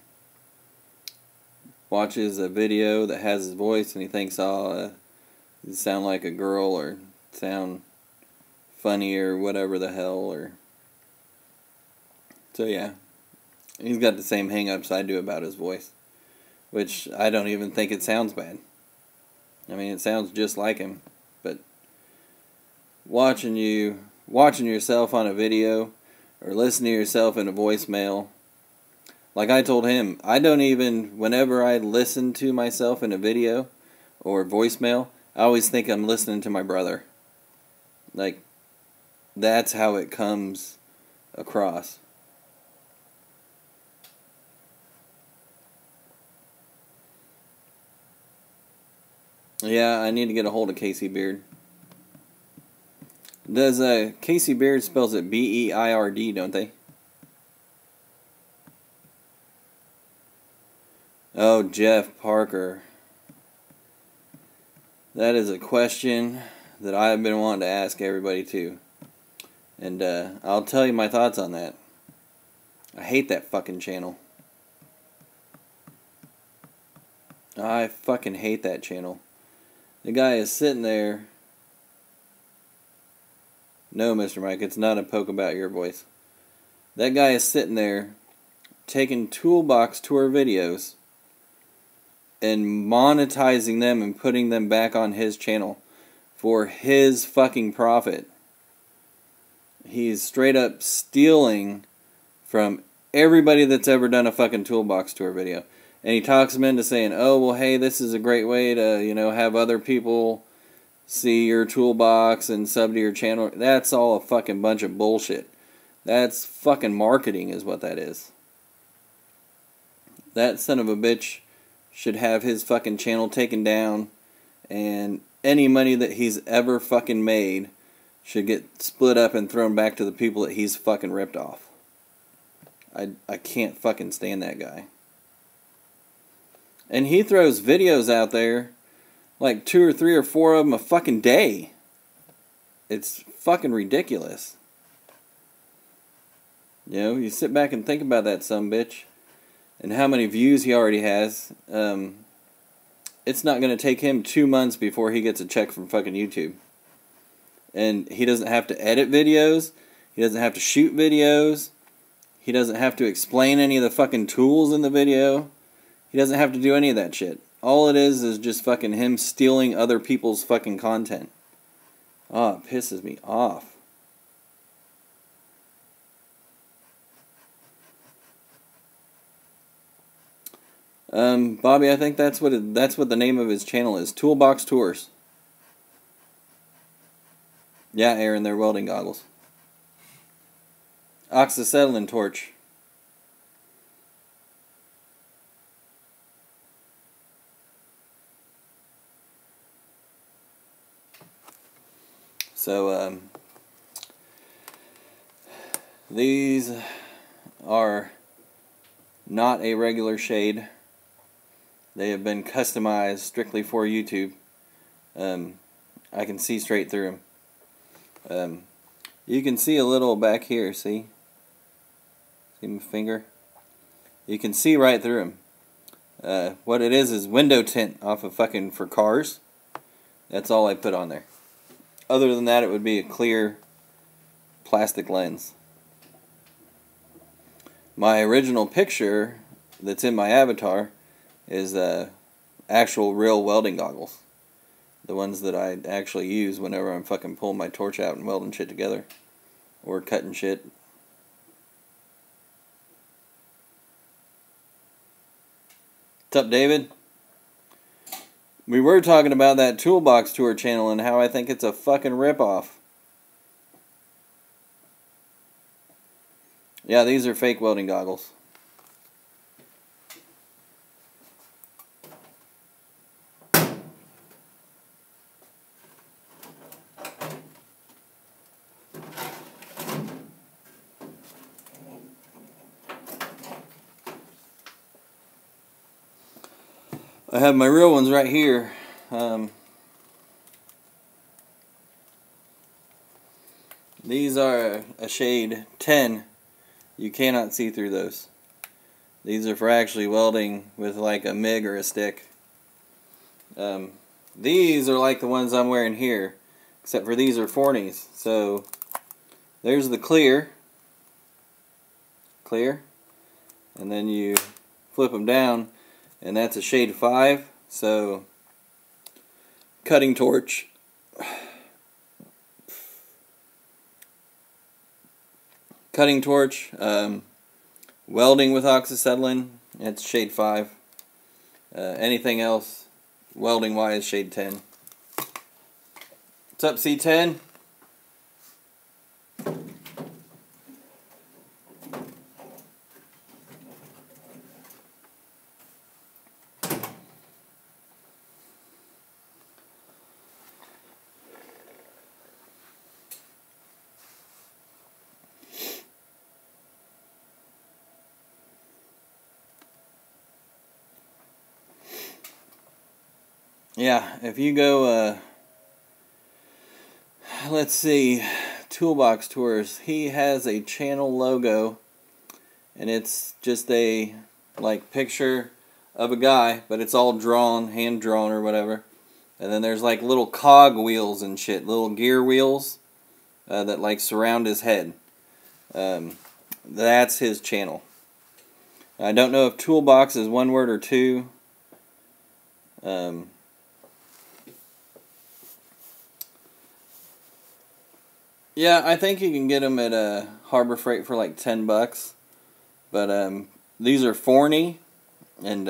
watches a video that has his voice and he thinks, oh, you sound like a girl or sound funny or whatever the hell. Or so yeah, he's got the same hang-ups I do about his voice, which I don't even think it sounds bad. I mean, it sounds just like him, but watching yourself on a video or listening to yourself in a voicemail, like I told him, I don't even, whenever I listen to myself in a video or voicemail, I always think I'm listening to my brother. Like, that's how it comes across. Yeah, I need to get a hold of Casey Beard. Does Casey Beard spells it B-E-I-R-D, don't they? Oh, Jeff Parker. That is a question that I've been wanting to ask everybody too. And I'll tell you my thoughts on that. I hate that fucking channel. I fucking hate that channel. The guy is sitting there. No, Mr. Mike, it's not a poke about your voice. That guy is sitting there taking Toolbox Tour videos and monetizing them and putting them back on his channel for his fucking profit. He's straight up stealing from everybody that's ever done a fucking Toolbox Tour video. And he talks them into saying, oh, well, hey, this is a great way to, you know, have other people see your toolbox and sub to your channel. That's all a fucking bunch of bullshit. That's fucking marketing is what that is. That son of a bitch should have his fucking channel taken down, and any money that he's ever fucking made should get split up and thrown back to the people that he's fucking ripped off. I can't fucking stand that guy. And he throws videos out there, like 2 or 3 or 4 of them a fucking day. It's fucking ridiculous. You know, you sit back and think about that sumbitch and how many views he already has. It's not going to take him 2 months before he gets a check from fucking YouTube. And he doesn't have to edit videos. He doesn't have to shoot videos. He doesn't have to explain any of the fucking tools in the video. He doesn't have to do any of that shit. All it is just fucking him stealing other people's fucking content. Oh, it pisses me off. Bobby, I think that's what the name of his channel is. Toolbox Tours. Yeah, Aaron, they're welding goggles. Oxyacetylene torch. So, these are not a regular shade. They have been customized strictly for YouTube. I can see straight through them. You can see a little back here, see? See my finger? You can see right through them. What it is window tint off of fucking for cars. That's all I put on there. Other than that, it would be a clear plastic lens. My original picture that's in my avatar is actual real welding goggles. The ones that I actually use whenever I'm fucking pulling my torch out and welding shit together. Or cutting shit. What's up, David? We were talking about that Toolbox Tour channel and how I think it's a fucking ripoff. Yeah, these are fake welding goggles. I have my real ones right here. These are a shade 10. You cannot see through those. These are for actually welding with like a MIG or a stick. These are like the ones I'm wearing here, except for these are 40s. So there's the clear, and then you flip them down, and that's a shade 5. So cutting torch. Cutting torch, welding with oxyacetylene, it's shade 5. Anything else, welding wise, shade 10. What's up, C10? Yeah, if you go, let's see, Toolbox Tours, he has a channel logo, and it's just a, like, picture of a guy, but it's all drawn, hand-drawn or whatever, and then there's, like, little cog wheels and shit, little gear wheels, that, like, surround his head. That's his channel. I don't know if Toolbox is one word or two. Yeah, I think you can get them at Harbor Freight for like $10. But these are Forney, and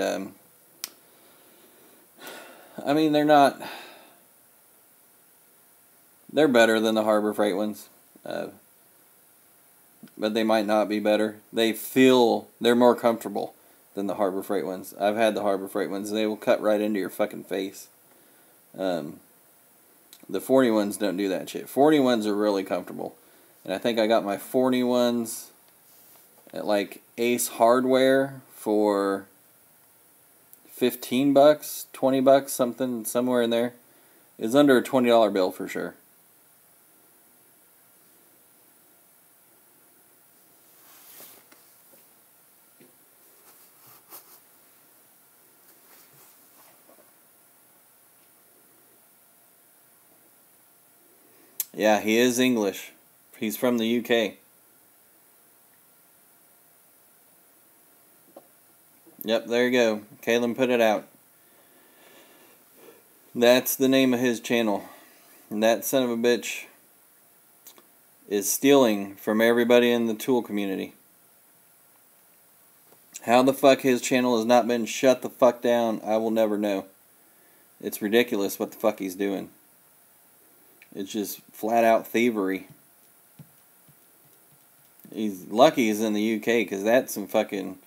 I mean they're better than the Harbor Freight ones, but they might not be better. They're more comfortable than the Harbor Freight ones. I've had the Harbor Freight ones, and they will cut right into your fucking face. The 40 ones don't do that shit. 40 ones are really comfortable. And I think I got my 40 ones at like Ace Hardware for $15, $20, something, somewhere in there. It's under a $20 bill for sure. Yeah, he is English. He's from the UK. Yep, there you go. Kalen put it out. That's the name of his channel. And that son of a bitch is stealing from everybody in the tool community. How the fuck his channel has not been shut the fuck down, I will never know. It's ridiculous what the fuck he's doing. It's just flat out thievery. He's lucky he's in the UK, because that's some fucking,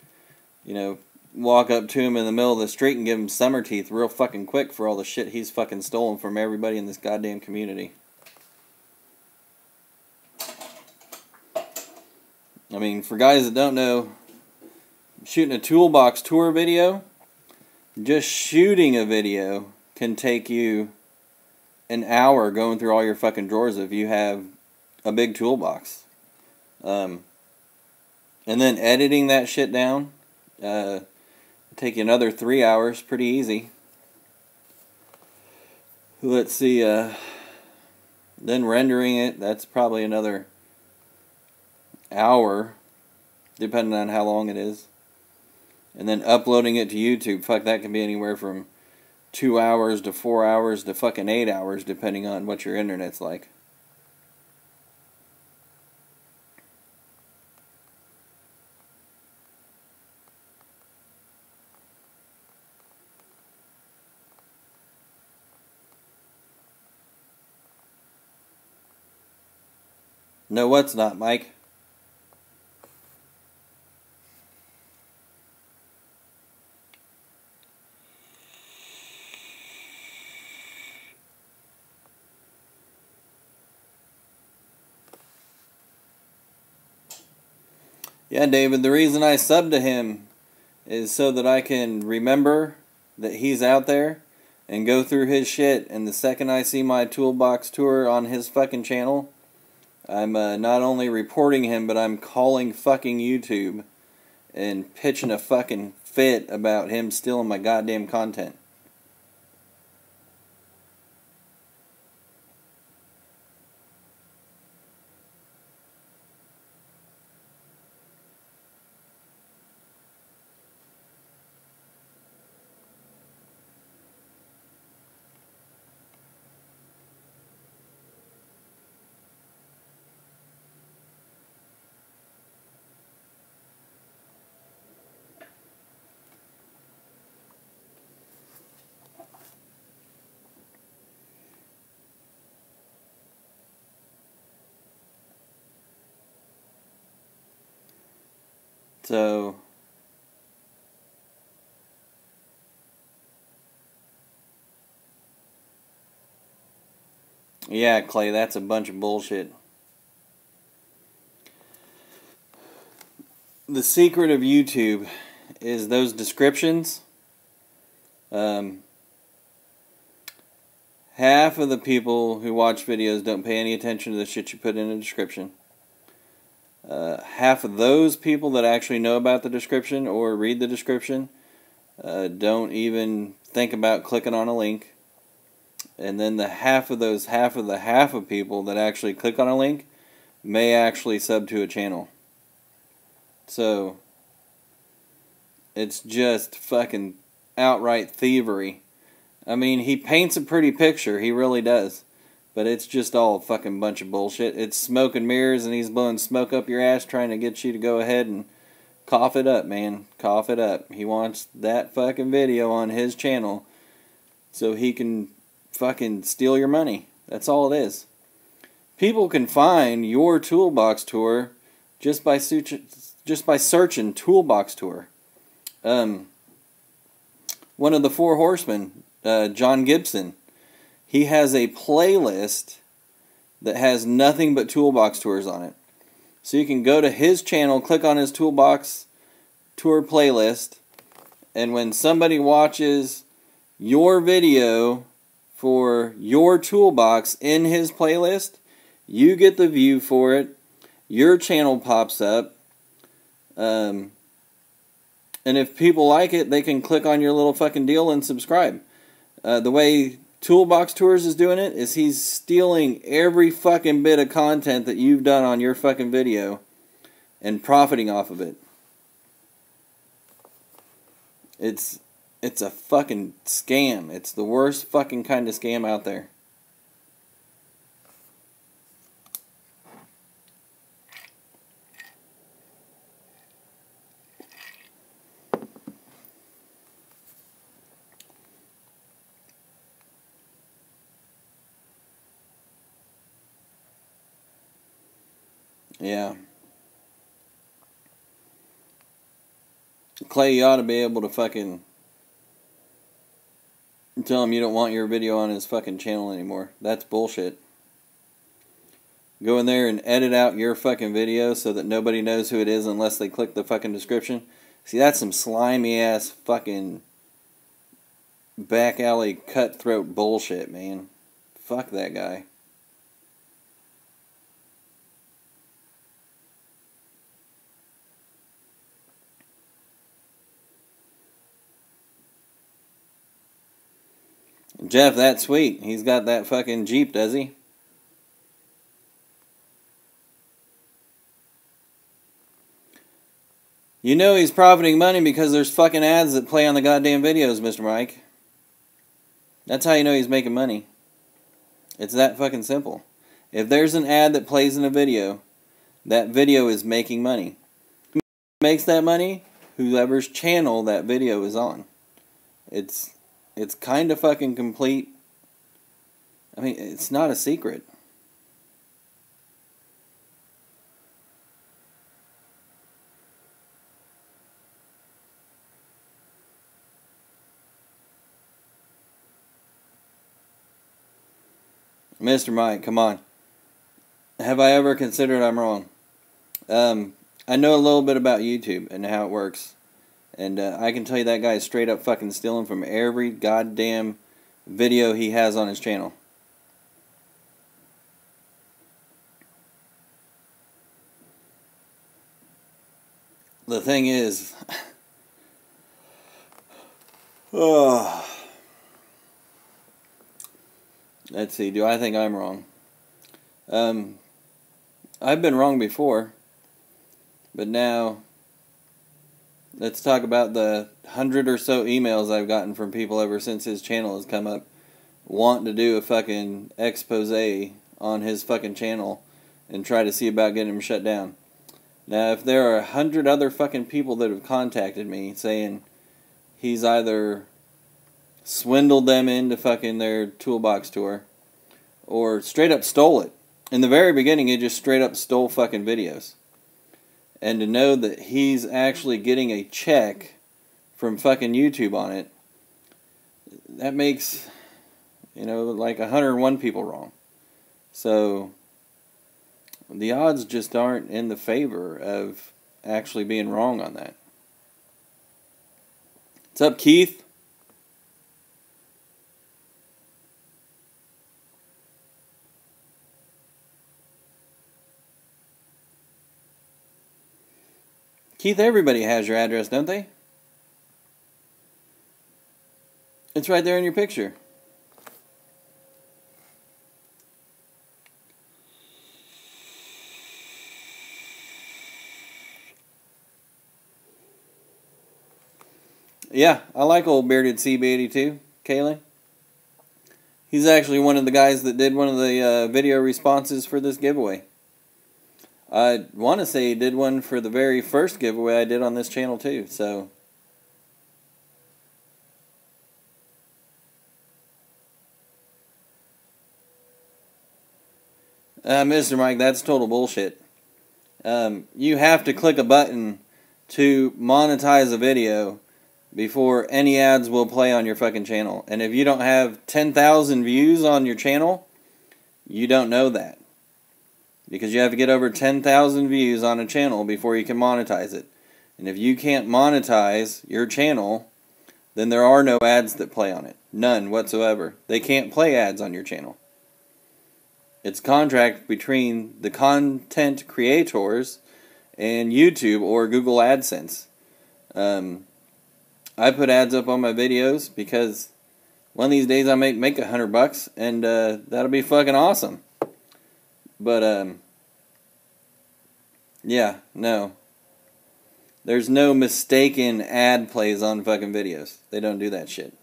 you know, walk up to him in the middle of the street and give him summer teeth real fucking quick for all the shit he's fucking stolen from everybody in this goddamn community. I mean, for guys that don't know, shooting a toolbox tour video, just shooting a video can take you an hour going through all your fucking drawers if you have a big toolbox. And then editing that shit down, take you another 3 hours, pretty easy. Let's see, then rendering it, that's probably another hour, depending on how long it is. And then uploading it to YouTube, fuck, that can be anywhere from 2 hours to 4 hours to fucking 8 hours, depending on what your internet's like. No, what's not, Mike? Yeah, David, the reason I subbed to him is so that I can remember that he's out there and go through his shit, and the second I see my toolbox tour on his fucking channel, I'm not only reporting him, but I'm calling fucking YouTube and pitching a fucking fit about him stealing my goddamn content. So, yeah, Clay, that's a bunch of bullshit. The secret of YouTube is those descriptions. Half of the people who watch videos don't pay any attention to the shit you put in a description. Half of those people that actually know about the description or read the description don't even think about clicking on a link. And then the half of people that actually click on a link may actually sub to a channel. So, it's just fucking outright thievery. I mean, he paints a pretty picture, he really does. But it's just all a fucking bunch of bullshit. It's smoke and mirrors, and he's blowing smoke up your ass trying to get you to go ahead and cough it up, man. Cough it up. He wants that fucking video on his channel so he can fucking steal your money. That's all it is. People can find your toolbox tour just by searching toolbox tour. One of the Four Horsemen, John Gibson, he has a playlist that has nothing but toolbox tours on it. So you can go to his channel, click on his toolbox tour playlist, and when somebody watches your video for your toolbox in his playlist, you get the view for it, your channel pops up, and if people like it, they can click on your little fucking deal and subscribe. The way Toolbox Tours is doing it is he's stealing every fucking bit of content that you've done on your fucking video and profiting off of it. It's a fucking scam. It's the worst fucking kind of scam out there. Yeah. Clay, you ought to be able to fucking tell him you don't want your video on his fucking channel anymore. That's bullshit. Go in there and edit out your fucking video so that nobody knows who it is unless they click the fucking description. See, that's some slimy ass fucking back alley cutthroat bullshit, man. Fuck that guy. Jeff, that's sweet. He's got that fucking Jeep, does he? You know he's profiting money because there's fucking ads that play on the goddamn videos, Mr. Mike. That's how you know he's making money. It's that fucking simple. If there's an ad that plays in a video, that video is making money. Who makes that money? Whoever's channel that video is on. It's kind of fucking complete. I mean, it's not a secret. Mr. Mike, come on. Have I ever considered I'm wrong? I know a little bit about YouTube and how it works. And I can tell you that guy is straight up fucking stealing from every goddamn video he has on his channel. The thing is... oh... Let's see, do I think I'm wrong? I've been wrong before, but now let's talk about the 100 or so emails I've gotten from people ever since his channel has come up wanting to do a fucking expose on his fucking channel and try to see about getting him shut down. Now, if there are 100 other fucking people that have contacted me saying he's either swindled them into fucking their Toolbox Tour or straight up stole it. In the very beginning, he just straight up stole fucking videos. And to know that he's actually getting a check from fucking YouTube on it, that makes, you know, like 101 people wrong. So the odds just aren't in the favor of actually being wrong on that. What's up, Keith? Keith, everybody has your address, don't they? It's right there in your picture. Yeah, I like old bearded CB82, Kaylee. He's actually one of the guys that did one of the video responses for this giveaway. I want to say he did one for the very first giveaway I did on this channel too, so... Mr. Mike, that's total bullshit. You have to click a button to monetize a video before any ads will play on your fucking channel. And if you don't have 10,000 views on your channel, you don't know that. Because you have to get over 10,000 views on a channel before you can monetize it. And if you can't monetize your channel, then there are no ads that play on it. None whatsoever. They can't play ads on your channel. It's a contract between the content creators and YouTube or Google AdSense. I put ads up on my videos because One of these days I may make $100, and that'll be fucking awesome. But yeah, no. There's no mistaken ad plays on fucking videos. They don't do that shit.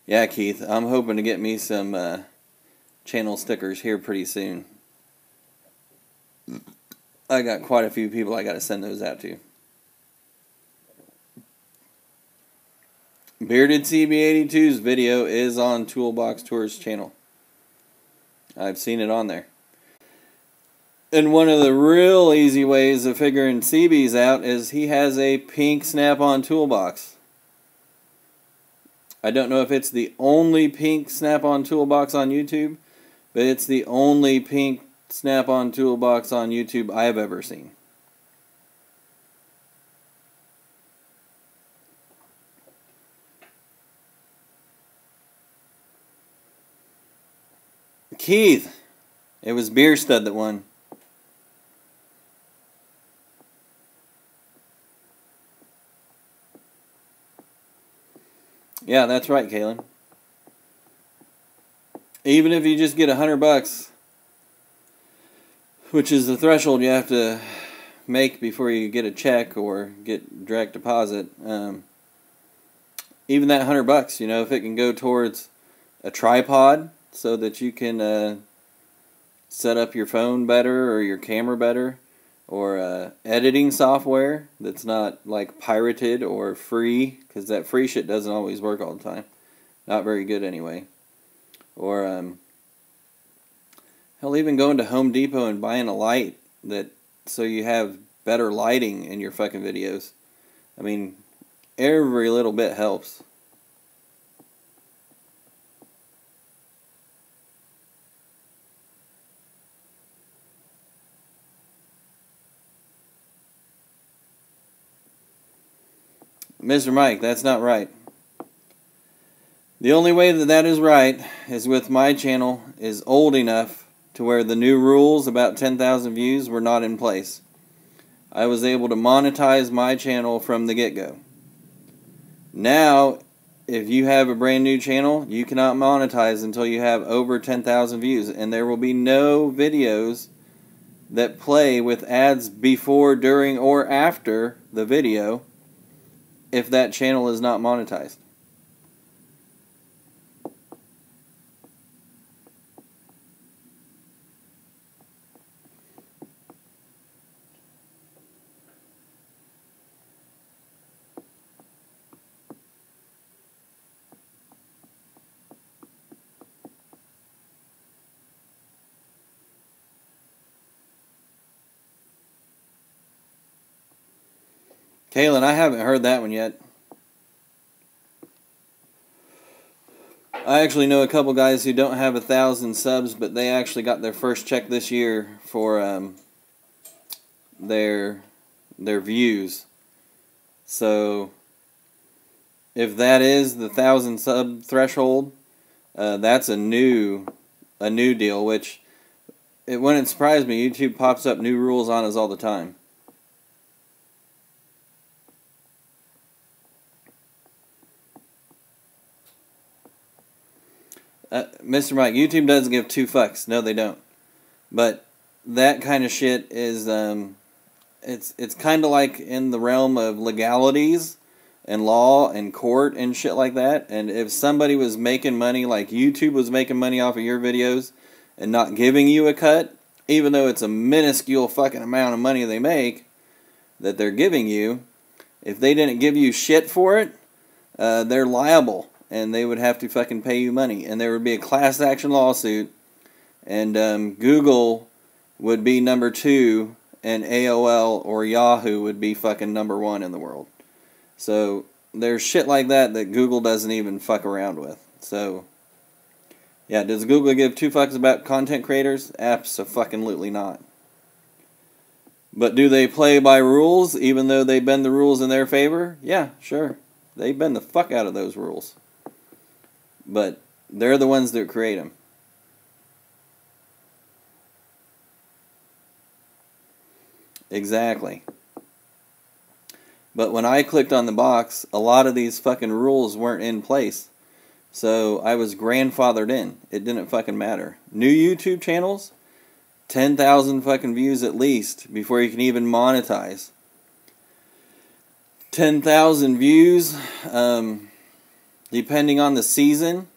Yeah, Keith, I'm hoping to get me some channel stickers here pretty soon. I got quite a few people I got to send those out to. Bearded CB82's video is on Toolbox Tours channel. I've seen it on there. And one of the real easy ways of figuring CB's out is he has a pink Snap-on toolbox. I don't know if it's the only pink Snap-on toolbox on YouTube, but it's the only pink Snap-on toolbox on YouTube I have ever seen. Keith, it was Beer Stud that won. Yeah, that's right, Kaylin. Even if you just get $100, which is the threshold you have to make before you get a check or get direct deposit, even that $100, you know, if it can go towards a tripod so that you can set up your phone better or your camera better, or editing software that's not like pirated or free, because that free shit doesn't always work all the time. Not very good anyway. Or hell, even going to Home Depot and buying a light that so you have better lighting in your fucking videos. I mean, every little bit helps. Mr. Mike, that's not right. The only way that that is right is with my channel is old enough to where the new rules about 10,000 views were not in place. I was able to monetize my channel from the get-go. Now, if you have a brand new channel, you cannot monetize until you have over 10,000 views, and there will be no videos that play with ads before, during, or after the video if that channel is not monetized. Kaylin, I haven't heard that one yet. I actually know a couple guys who don't have 1,000 subs, but they actually got their first check this year for their views. So if that is the 1,000 sub threshold, that's a new deal. Which it wouldn't surprise me. YouTube pops up new rules on us all the time. Mr. Mike, YouTube doesn't give two fucks. No, they don't. But that kind of shit is, it's kind of like in the realm of legalities and law and court and shit like that. And if somebody was making money, like YouTube was making money off of your videos and not giving you a cut, even though it's a minuscule fucking amount of money they make that they're giving you, if they didn't give you shit for it, they're liable. And they would have to fucking pay you money. And there would be a class action lawsuit. And Google would be number 2. And AOL or Yahoo would be fucking number 1 in the world. So there's shit like that that Google doesn't even fuck around with. So yeah, does Google give two fucks about content creators? Abso-fucking-lutely not. But do they play by rules even though they bend the rules in their favor? Yeah, sure. They bend the fuck out of those rules. But they're the ones that create them. Exactly. But when I clicked on the box, a lot of these fucking rules weren't in place. So I was grandfathered in. It didn't fucking matter. New YouTube channels, 10,000 fucking views at least before you can even monetize. 10,000 views, depending on the season,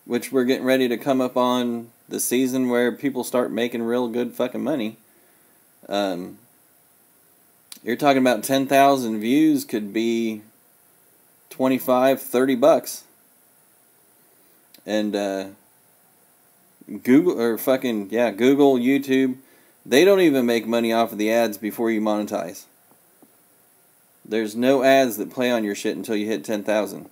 which we're getting ready to come up on the season where people start making real good fucking money. You're talking about 10,000 views could be 25, 30 bucks. And Google, or fucking, yeah, Google, YouTube, they don't even make money off of the ads before you monetize. There's no ads that play on your shit until you hit 10,000.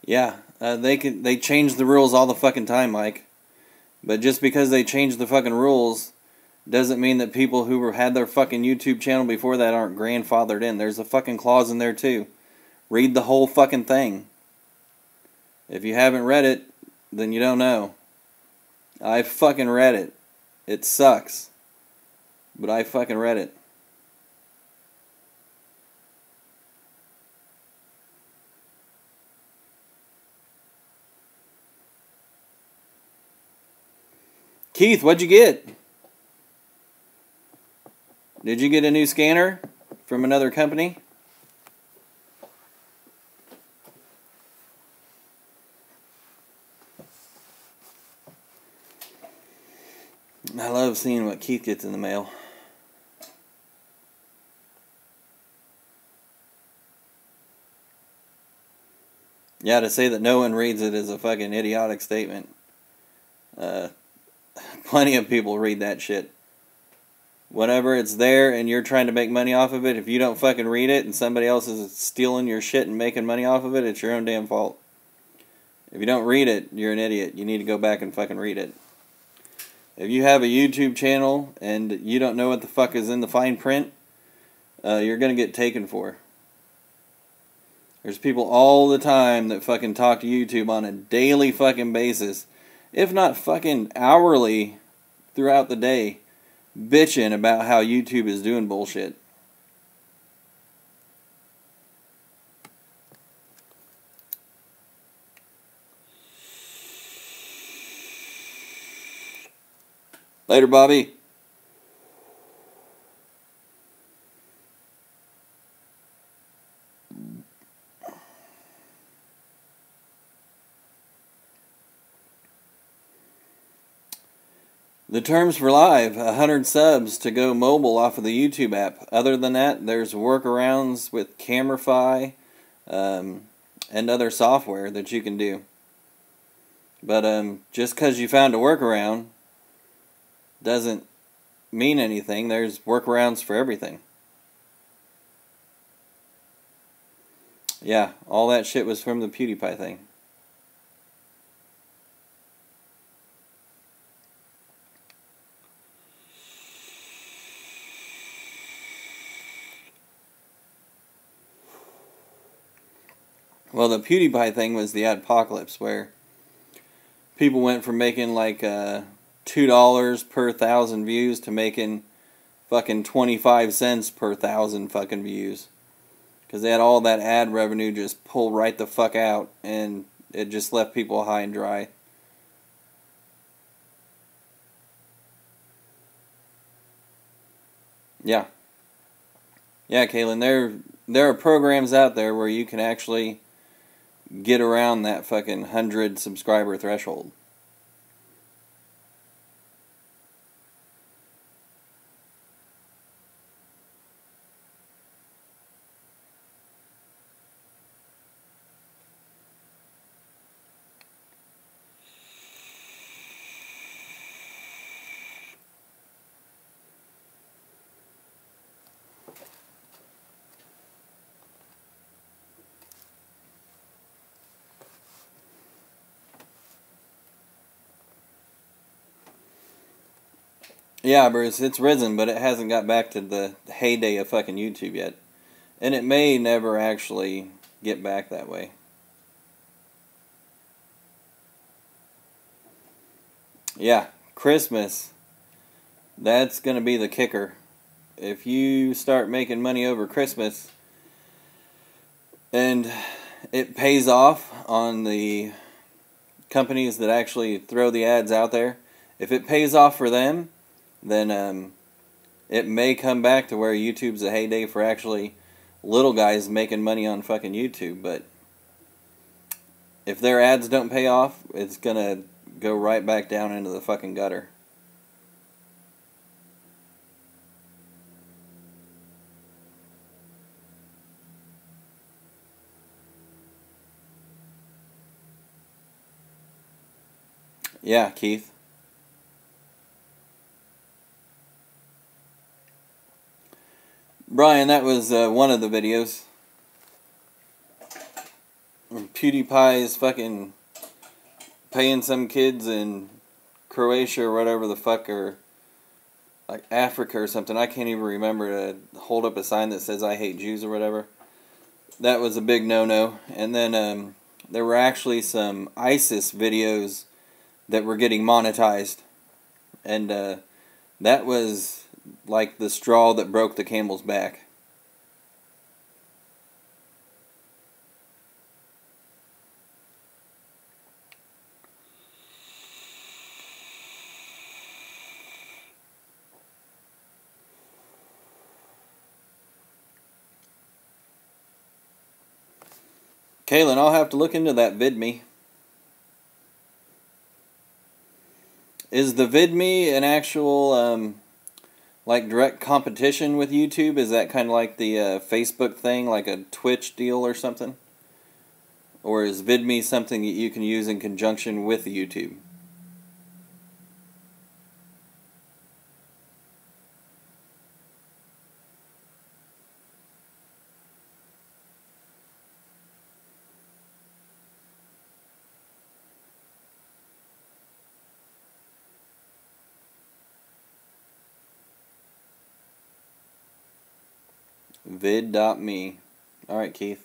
Yeah, they change the rules all the fucking time, Mike. But just because they change the fucking rules doesn't mean that people who had their fucking YouTube channel before that aren't grandfathered in. There's a fucking clause in there too. Read the whole fucking thing. If you haven't read it, then you don't know. I fucking read it. It sucks. But I fucking read it. Keith, what'd you get? Did you get a new scanner from another company? I love seeing what Keith gets in the mail. Yeah, to say that no one reads it is a fucking idiotic statement. Plenty of people read that shit. Whenever it's there and you're trying to make money off of it, if you don't fucking read it and somebody else is stealing your shit and making money off of it, it's your own damn fault. If you don't read it, you're an idiot. You need to go back and fucking read it. If you have a YouTube channel and you don't know what the fuck is in the fine print, you're going to get taken for. There's people all the time that fucking talk to YouTube on a daily fucking basis, if not fucking hourly throughout the day, bitching about how YouTube is doing bullshit. Later, Bobby. The terms for live, 100 subs to go mobile off of the YouTube app. Other than that, there's workarounds with Camerify and other software that you can do. But just because you found a workaround doesn't mean anything. There's workarounds for everything. Yeah, all that shit was from the PewDiePie thing. Well, the PewDiePie thing was the adpocalypse, where people went from making like $2 per 1,000 views to making fucking 25 cents per 1,000 fucking views. Because they had all that ad revenue just pulled right the fuck out, and it just left people high and dry. Yeah. Yeah, Kaylin, there are programs out there where you can actually get around that fucking 100 subscriber threshold. Yeah, Bruce, it's risen, but it hasn't got back to the heyday of fucking YouTube yet. And it may never actually get back that way. Yeah, Christmas. That's going to be the kicker. If you start making money over Christmas and it pays off on the companies that actually throw the ads out there, if it pays off for them, then it may come back to where YouTube's a heyday for actually little guys making money on fucking YouTube. But if their ads don't pay off, it's going to go right back down into the fucking gutter. Yeah, Keith. Brian, that was one of the videos. PewDiePie is fucking paying some kids in Croatia or whatever the fuck, or like Africa or something. I can't even remember, to hold up a sign that says I hate Jews or whatever. That was a big no-no. And then there were actually some ISIS videos that were getting monetized. And that was like the straw that broke the camel's back. Kaylin, I'll have to look into that VidMe. Is the VidMe an actual like direct competition with YouTube? Is that kind of like the Facebook thing, like a Twitch deal or something? Or is VidMe something that you can use in conjunction with YouTube? Vid.me. Alright, Keith.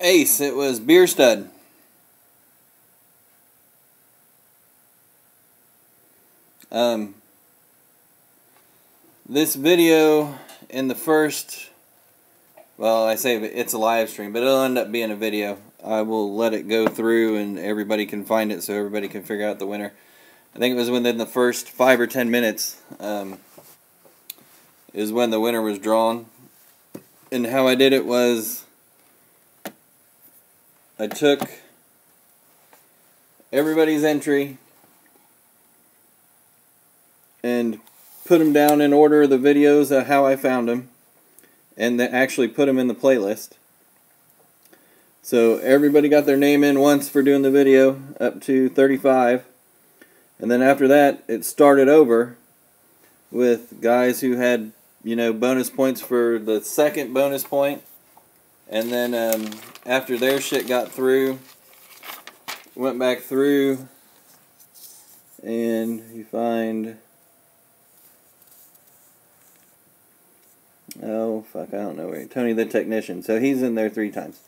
Ace, it was Beer Stud. This video in the first, well, I say it's a live stream, but it'll end up being a video. I will let it go through and everybody can find it so everybody can figure out the winner. I think it was within the first 5 or 10 minutes is when the winner was drawn. And how I did it was I took everybody's entry and put them down in order of the videos of how I found them, and then actually put them in the playlist. So everybody got their name in once for doing the video, up to 35. And then after that, it started over with guys who had, you know, bonus points for the second bonus point. And then after their shit got through, went back through, and you find, oh fuck, I don't know where, Tony the Technician. So he's in there 3 times.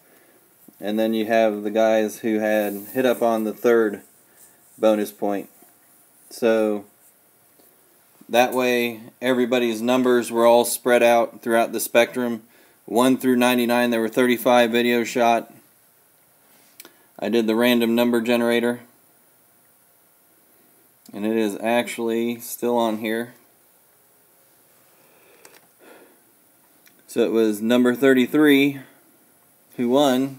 And then you have the guys who had hit up on the third bonus point. So that way everybody's numbers were all spread out throughout the spectrum. 1 through 99, there were 35 videos shot. I did the random number generator. And it is actually still on here. So it was number 33 who won.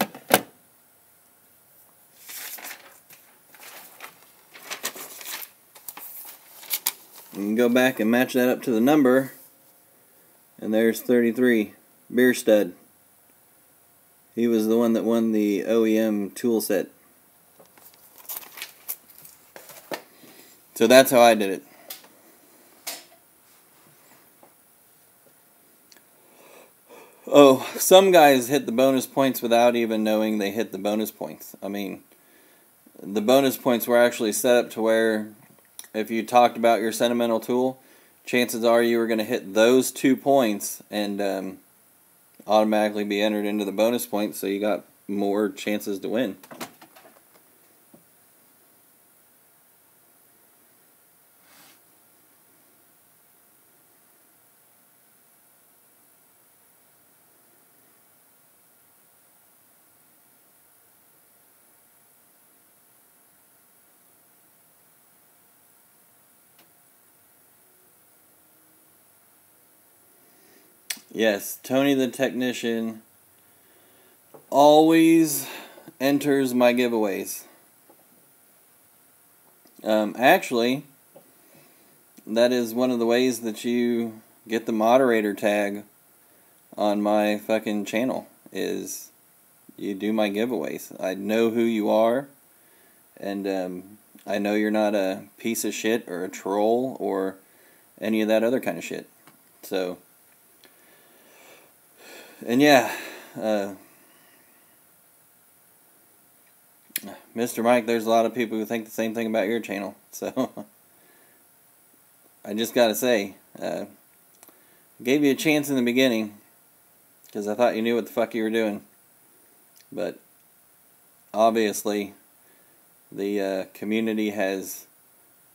You can go back and match that up to the number, and there's 33, Bierstead. He was the one that won the OEM tool set. So that's how I did it. Oh, some guys hit the bonus points without even knowing they hit the bonus points. I mean, the bonus points were actually set up to where if you talked about your sentimental tool, chances are you were going to hit those 2 points and automatically be entered into the bonus points, so you got more chances to win. Yes, Tony the Technician always enters my giveaways. Actually, that is one of the ways that you get the moderator tag on my fucking channel, is you do my giveaways. I know who you are, and I know you're not a piece of shit or a troll or any of that other kind of shit. So, and yeah, Mr. Mike, there's a lot of people who think the same thing about your channel. So, I just gotta say, gave you a chance in the beginning because I thought you knew what the fuck you were doing. But obviously, the community has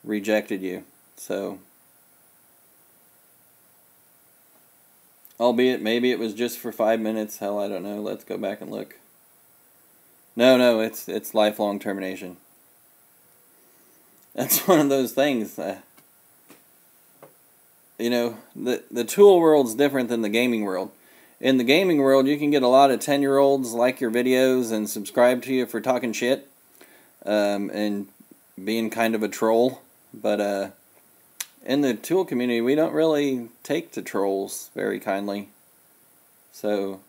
rejected you. So, albeit maybe it was just for 5 minutes. Hell, I don't know. Let's go back and look. No, it's lifelong termination. That's one of those things. You know, the tool world's different than the gaming world. In the gaming world, you can get a lot of 10-year-olds like your videos and subscribe to you for talking shit and being kind of a troll. But in the tool community, we don't really take to trolls very kindly. So,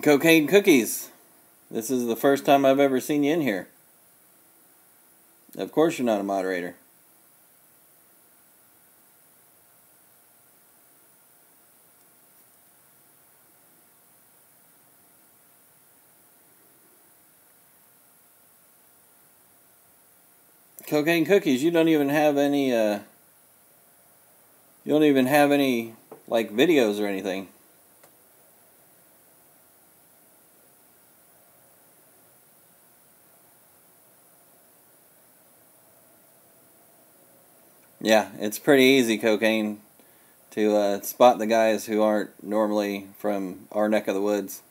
Cocaine Cookies, this is the first time I've ever seen you in here. Of course you're not a moderator. Cocaine Cookies, you don't even have any, like, videos or anything. Yeah, it's pretty easy, Cocaine, to spot the guys who aren't normally from our neck of the woods.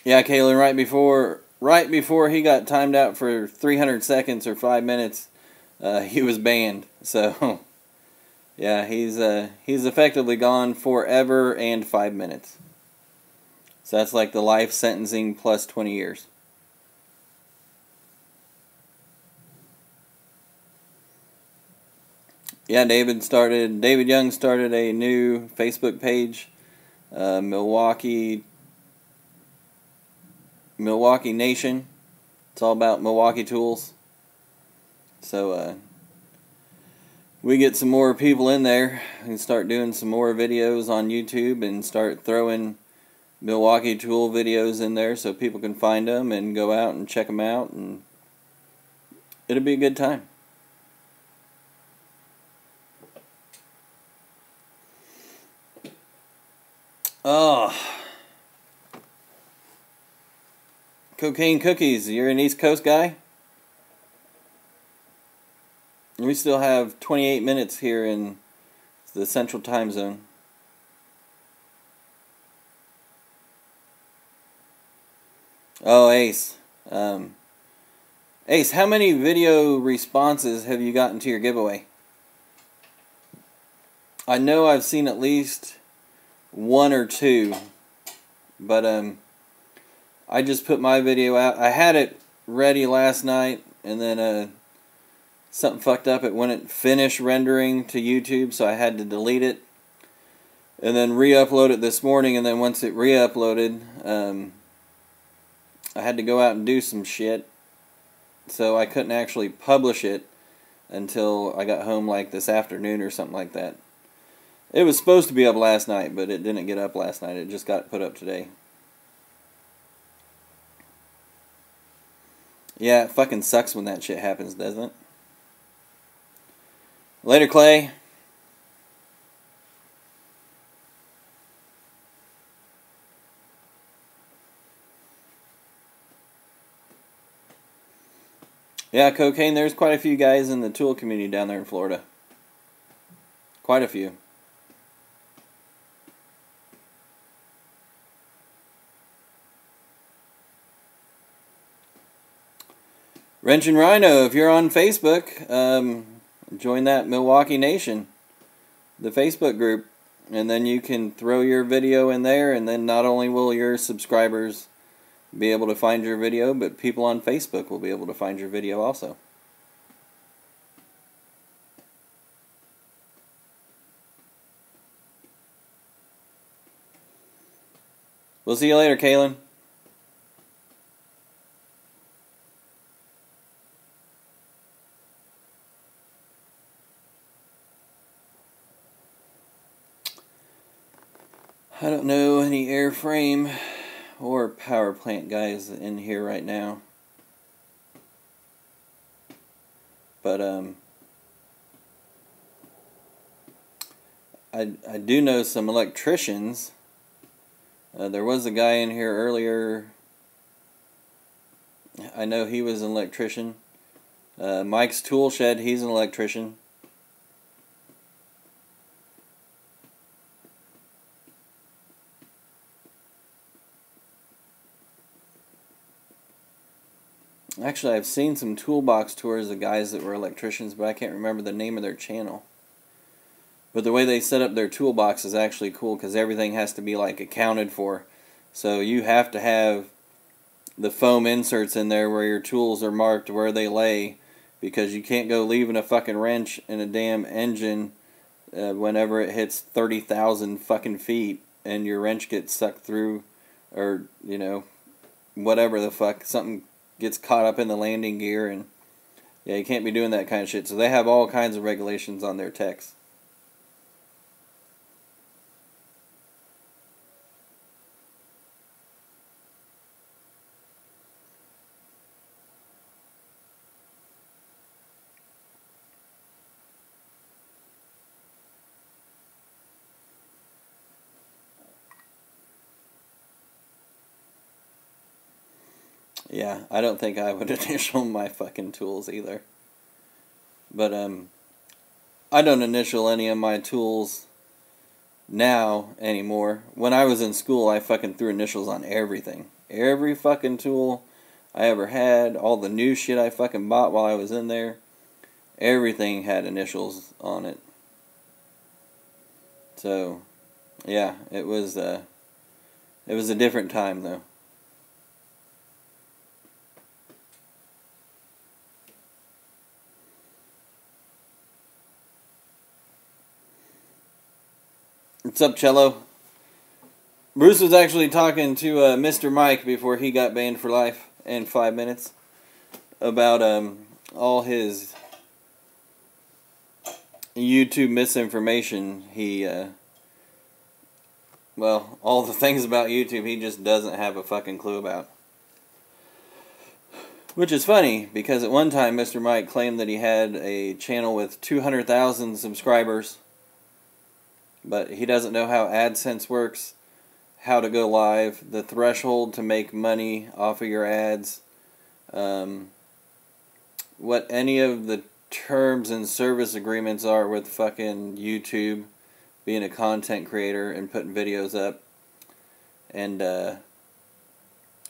Yeah, Kalen, right before he got timed out for 300 seconds or 5 minutes, he was banned. So, Yeah, he's effectively gone forever and 5 minutes. So that's like the life sentencing plus 20 years. Yeah, David Young started a new Facebook page, Milwaukee Nation. It's all about Milwaukee tools. So we get some more people in there and start doing some more videos on YouTube and start throwing Milwaukee tool videos in there so people can find them and go out and check them out, and it'll be a good time. Oh, Cocaine Cookies, you're an East Coast guy? We still have 28 minutes here in the Central Time Zone. Oh, Ace. Ace, how many video responses have you gotten to your giveaway? I know I've seen at least 1 or 2, but I just put my video out. I had it ready last night, and then something fucked up. It wouldn't finish rendering to YouTube, so I had to delete it and then re-upload it this morning. And then once it re-uploaded, I had to go out and do some shit, so I couldn't actually publish it until I got home like this afternoon or something like that. It was supposed to be up last night, but it didn't get up last night. It just got put up today. Yeah, it fucking sucks when that shit happens, doesn't it? Later, Clay. Yeah, Cocaine, there's quite a few guys in the tool community down there in Florida. Quite a few. Wrench and Rhino, if you're on Facebook, join that Milwaukee Nation, the Facebook group, and then you can throw your video in there, and then not only will your subscribers be able to find your video, but people on Facebook will be able to find your video also. We'll see you later, Kaylin. I don't know any airframe or power plant guys in here right now, but I do know some electricians. There was a guy in here earlier. I know he was an electrician. Mike's Tool Shed, he's an electrician. Actually, I've seen some toolbox tours of guys that were electricians, but I can't remember the name of their channel. But the way they set up their toolbox is actually cool, because everything has to be like accounted for. So you have to have the foam inserts in there where your tools are marked where they lay, because you can't go leaving a fucking wrench in a damn engine whenever it hits 30,000 fucking feet and your wrench gets sucked through, or, you know, whatever the fuck, something gets caught up in the landing gear, and yeah, you can't be doing that kind of shit. So they have all kinds of regulations on their techs. Yeah, I don't think I would initial my fucking tools either. But I don't initial any of my tools now anymore. When I was in school, I fucking threw initials on everything. Every fucking tool I ever had, all the new shit I fucking bought while I was in there, everything had initials on it. So, yeah, it was a different time though. What's up, Cello? Bruce was actually talking to Mr. Mike before he got banned for life in 5 minutes about all his YouTube misinformation. Well, all the things about YouTube he just doesn't have a fucking clue about. Which is funny, because at one time Mr. Mike claimed that he had a channel with 200,000 subscribers, but he doesn't know how AdSense works, how to go live, the threshold to make money off of your ads, what any of the terms and service agreements are with fucking YouTube, being a content creator and putting videos up, and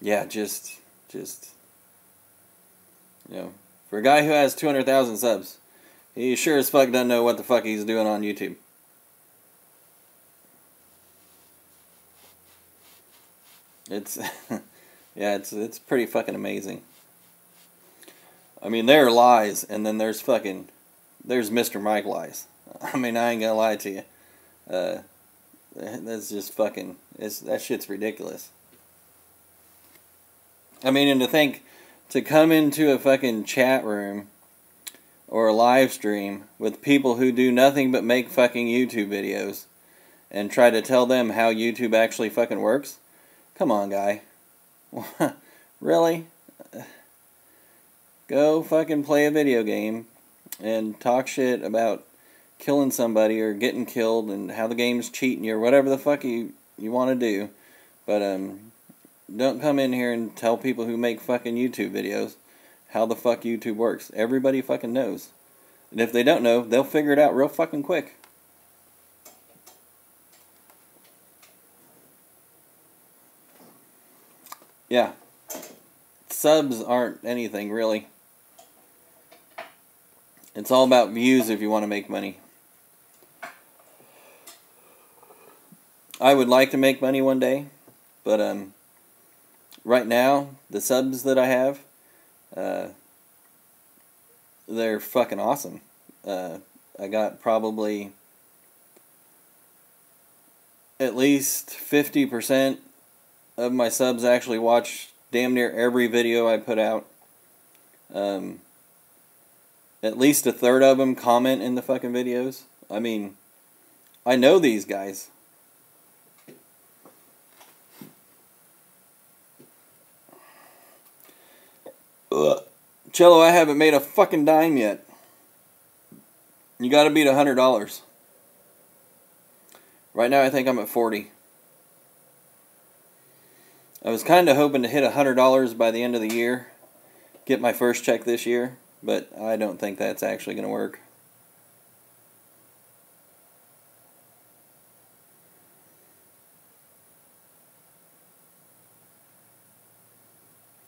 yeah, just you know, for a guy who has 200,000 subs, he sure as fuck doesn't know what the fuck he's doing on YouTube. It's yeah, it's pretty fucking amazing. I mean, there are lies, and then there's Mr. Mike lies. I mean, I ain't gonna lie to you. That's just fucking, that shit's ridiculous. I mean, and to think, to come into a fucking chat room or a live stream with people who do nothing but make fucking YouTube videos and try to tell them how YouTube actually fucking works? Come on, guy. Really? Go fucking play a video game and talk shit about killing somebody or getting killed and how the game's cheating you or whatever the fuck you want to do. But don't come in here and tell people who make fucking YouTube videos how the fuck YouTube works. Everybody fucking knows. And if they don't know, they'll figure it out real fucking quick. Yeah. Subs aren't anything, really. It's all about views if you want to make money. I would like to make money one day, but right now, the subs that I have, they're fucking awesome. I got probably at least 50% of my subs actually watch damn near every video I put out. At least a third of them comment in the fucking videos. I mean, I know these guys. Ugh. Cello, I haven't made a fucking dime yet. You gotta beat $100. Right now I think I'm at 40. I was kinda hoping to hit $100 by the end of the year. Get my first check this year. But I don't think that's actually gonna work.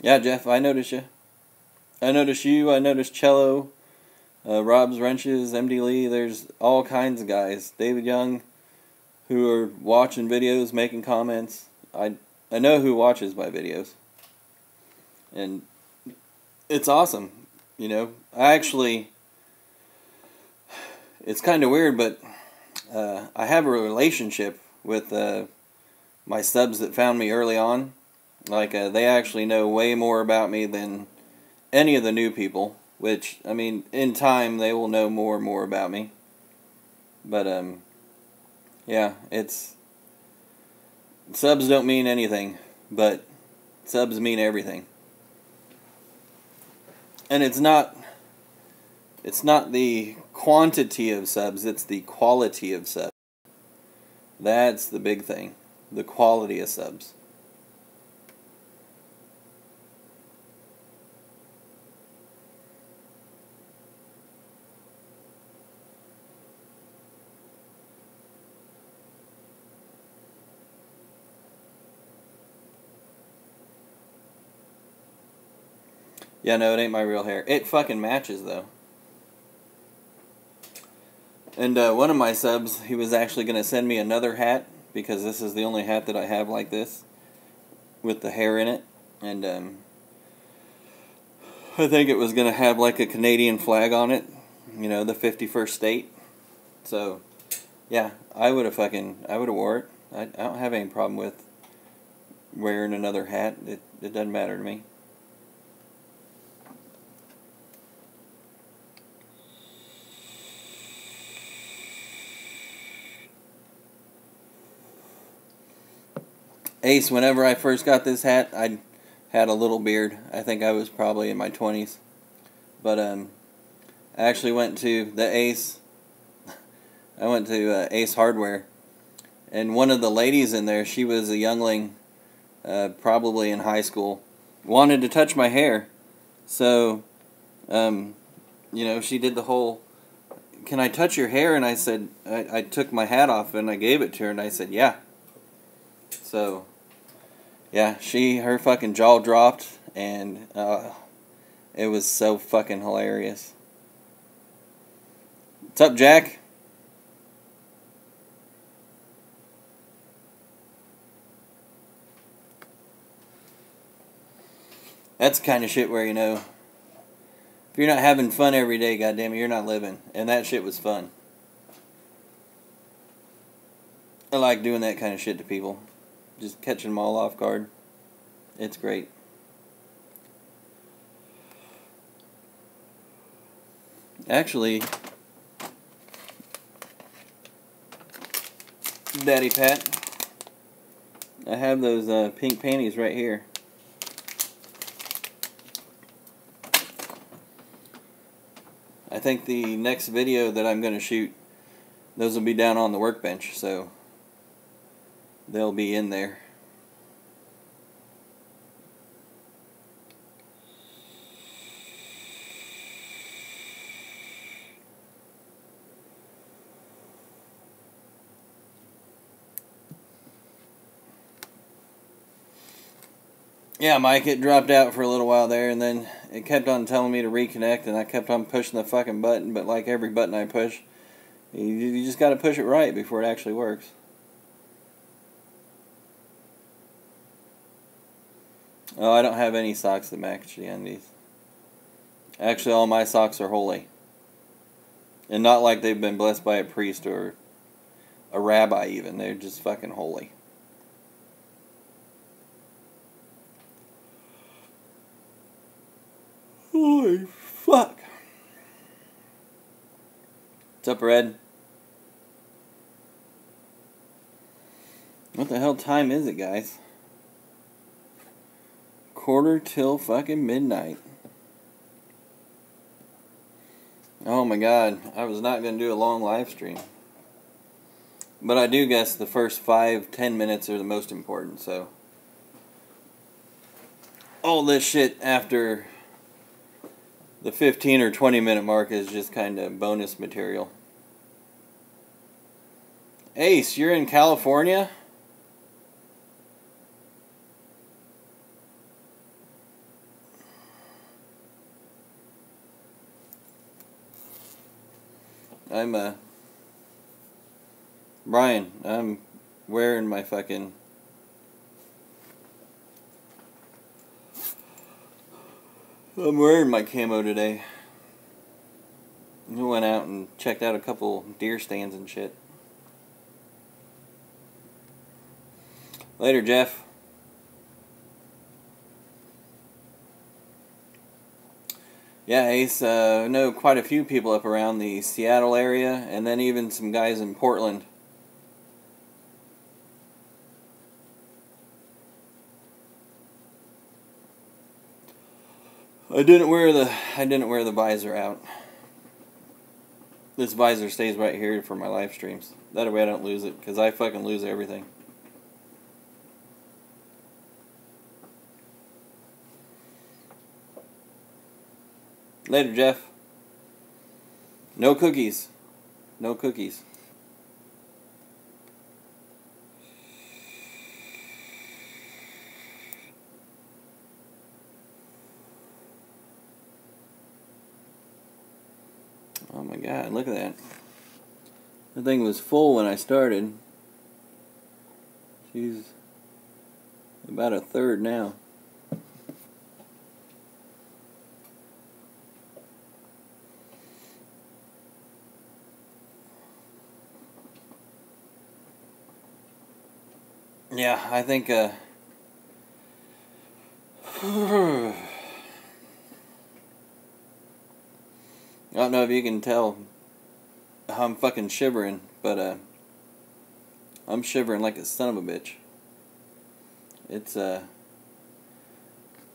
Yeah, Jeff, I noticed you. I noticed you, I noticed Cello, Rob's Wrenches, MD Lee, there's all kinds of guys. David Young, who are watching videos, making comments. I know who watches my videos. And it's awesome. You know, it's kind of weird, but I have a relationship with my subs that found me early on. Like, they actually know way more about me than any of the new people, which, I mean, in time, they will know more and more about me. But, yeah, subs don't mean anything, but subs mean everything. And it's not the quantity of subs, it's the quality of subs. That's the big thing. The quality of subs. Yeah, no, it ain't my real hair. It fucking matches, though. And one of my subs, he was actually going to send me another hat, because this is the only hat that I have like this, with the hair in it. And I think it was going to have like a Canadian flag on it, you know, the 51st state. So, yeah, I would have wore it. I don't have any problem with wearing another hat. It doesn't matter to me. Ace, whenever I first got this hat, I had a little beard. I think I was probably in my 20s. But I actually went to the Ace. I went to Ace Hardware, and one of the ladies in there, she was a youngling, probably in high school, wanted to touch my hair. So, you know, she did the whole, "Can I touch your hair?" And I said, I took my hat off and I gave it to her, and I said, "Yeah." So, yeah, her fucking jaw dropped, and it was so fucking hilarious. What's up, Jack? That's the kind of shit where, you know, if you're not having fun every day, goddamn it, you're not living. And that shit was fun. I like doing that kind of shit to people. Just catching them all off guard. It's great. Actually, Daddy Pat, I have those pink panties right here. I think the next video that I'm going to shoot, those will be down on the workbench, so they'll be in there. Yeah, Mike, it dropped out for a little while there, and then it kept on telling me to reconnect, and I kept on pushing the fucking button, but like every button I push, you just gotta push it right before it actually works. Oh, I don't have any socks that match the undies. Actually, all my socks are holy. And not like they've been blessed by a priest or a rabbi even. They're just fucking holy. Holy fuck. What's up, Red? What the hell time is it, guys? 1:45 fucking midnight. Oh my god, I was not going to do a long live stream. But I do guess the first 5-10 minutes are the most important, so all this shit after the 15 or 20 minute mark is just kind of bonus material. Ace, you're in California? Brian, I'm wearing my fucking... I'm wearing my camo today. We went out and checked out a couple deer stands and shit. Later, Jeff. Yeah, Ace, I know quite a few people up around the Seattle area, and then even some guys in Portland. I didn't wear the visor out. This visor stays right here for my live streams. That way I don't lose it, because I fucking lose everything. Later, Jeff. No cookies. No cookies. Oh my god, look at that. The thing was full when I started. She's about a third now. Yeah, I think I don't know if you can tell how I'm fucking shivering, but I'm shivering like a son of a bitch.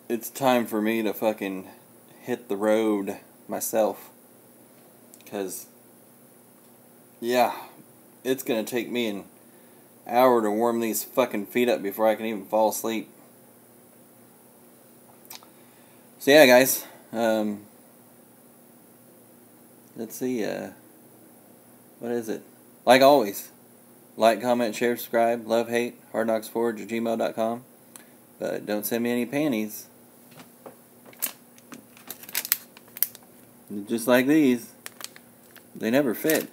It's time for me to fucking hit the road myself. 'Cause yeah, it's gonna take me an hour to warm these fucking feet up before I can even fall asleep. So yeah, guys, let's see, what is it? Like always, like, comment, share, subscribe, love, hate, hardknocksforge@gmail.com. But don't send me any panties. Just like these, they never fit.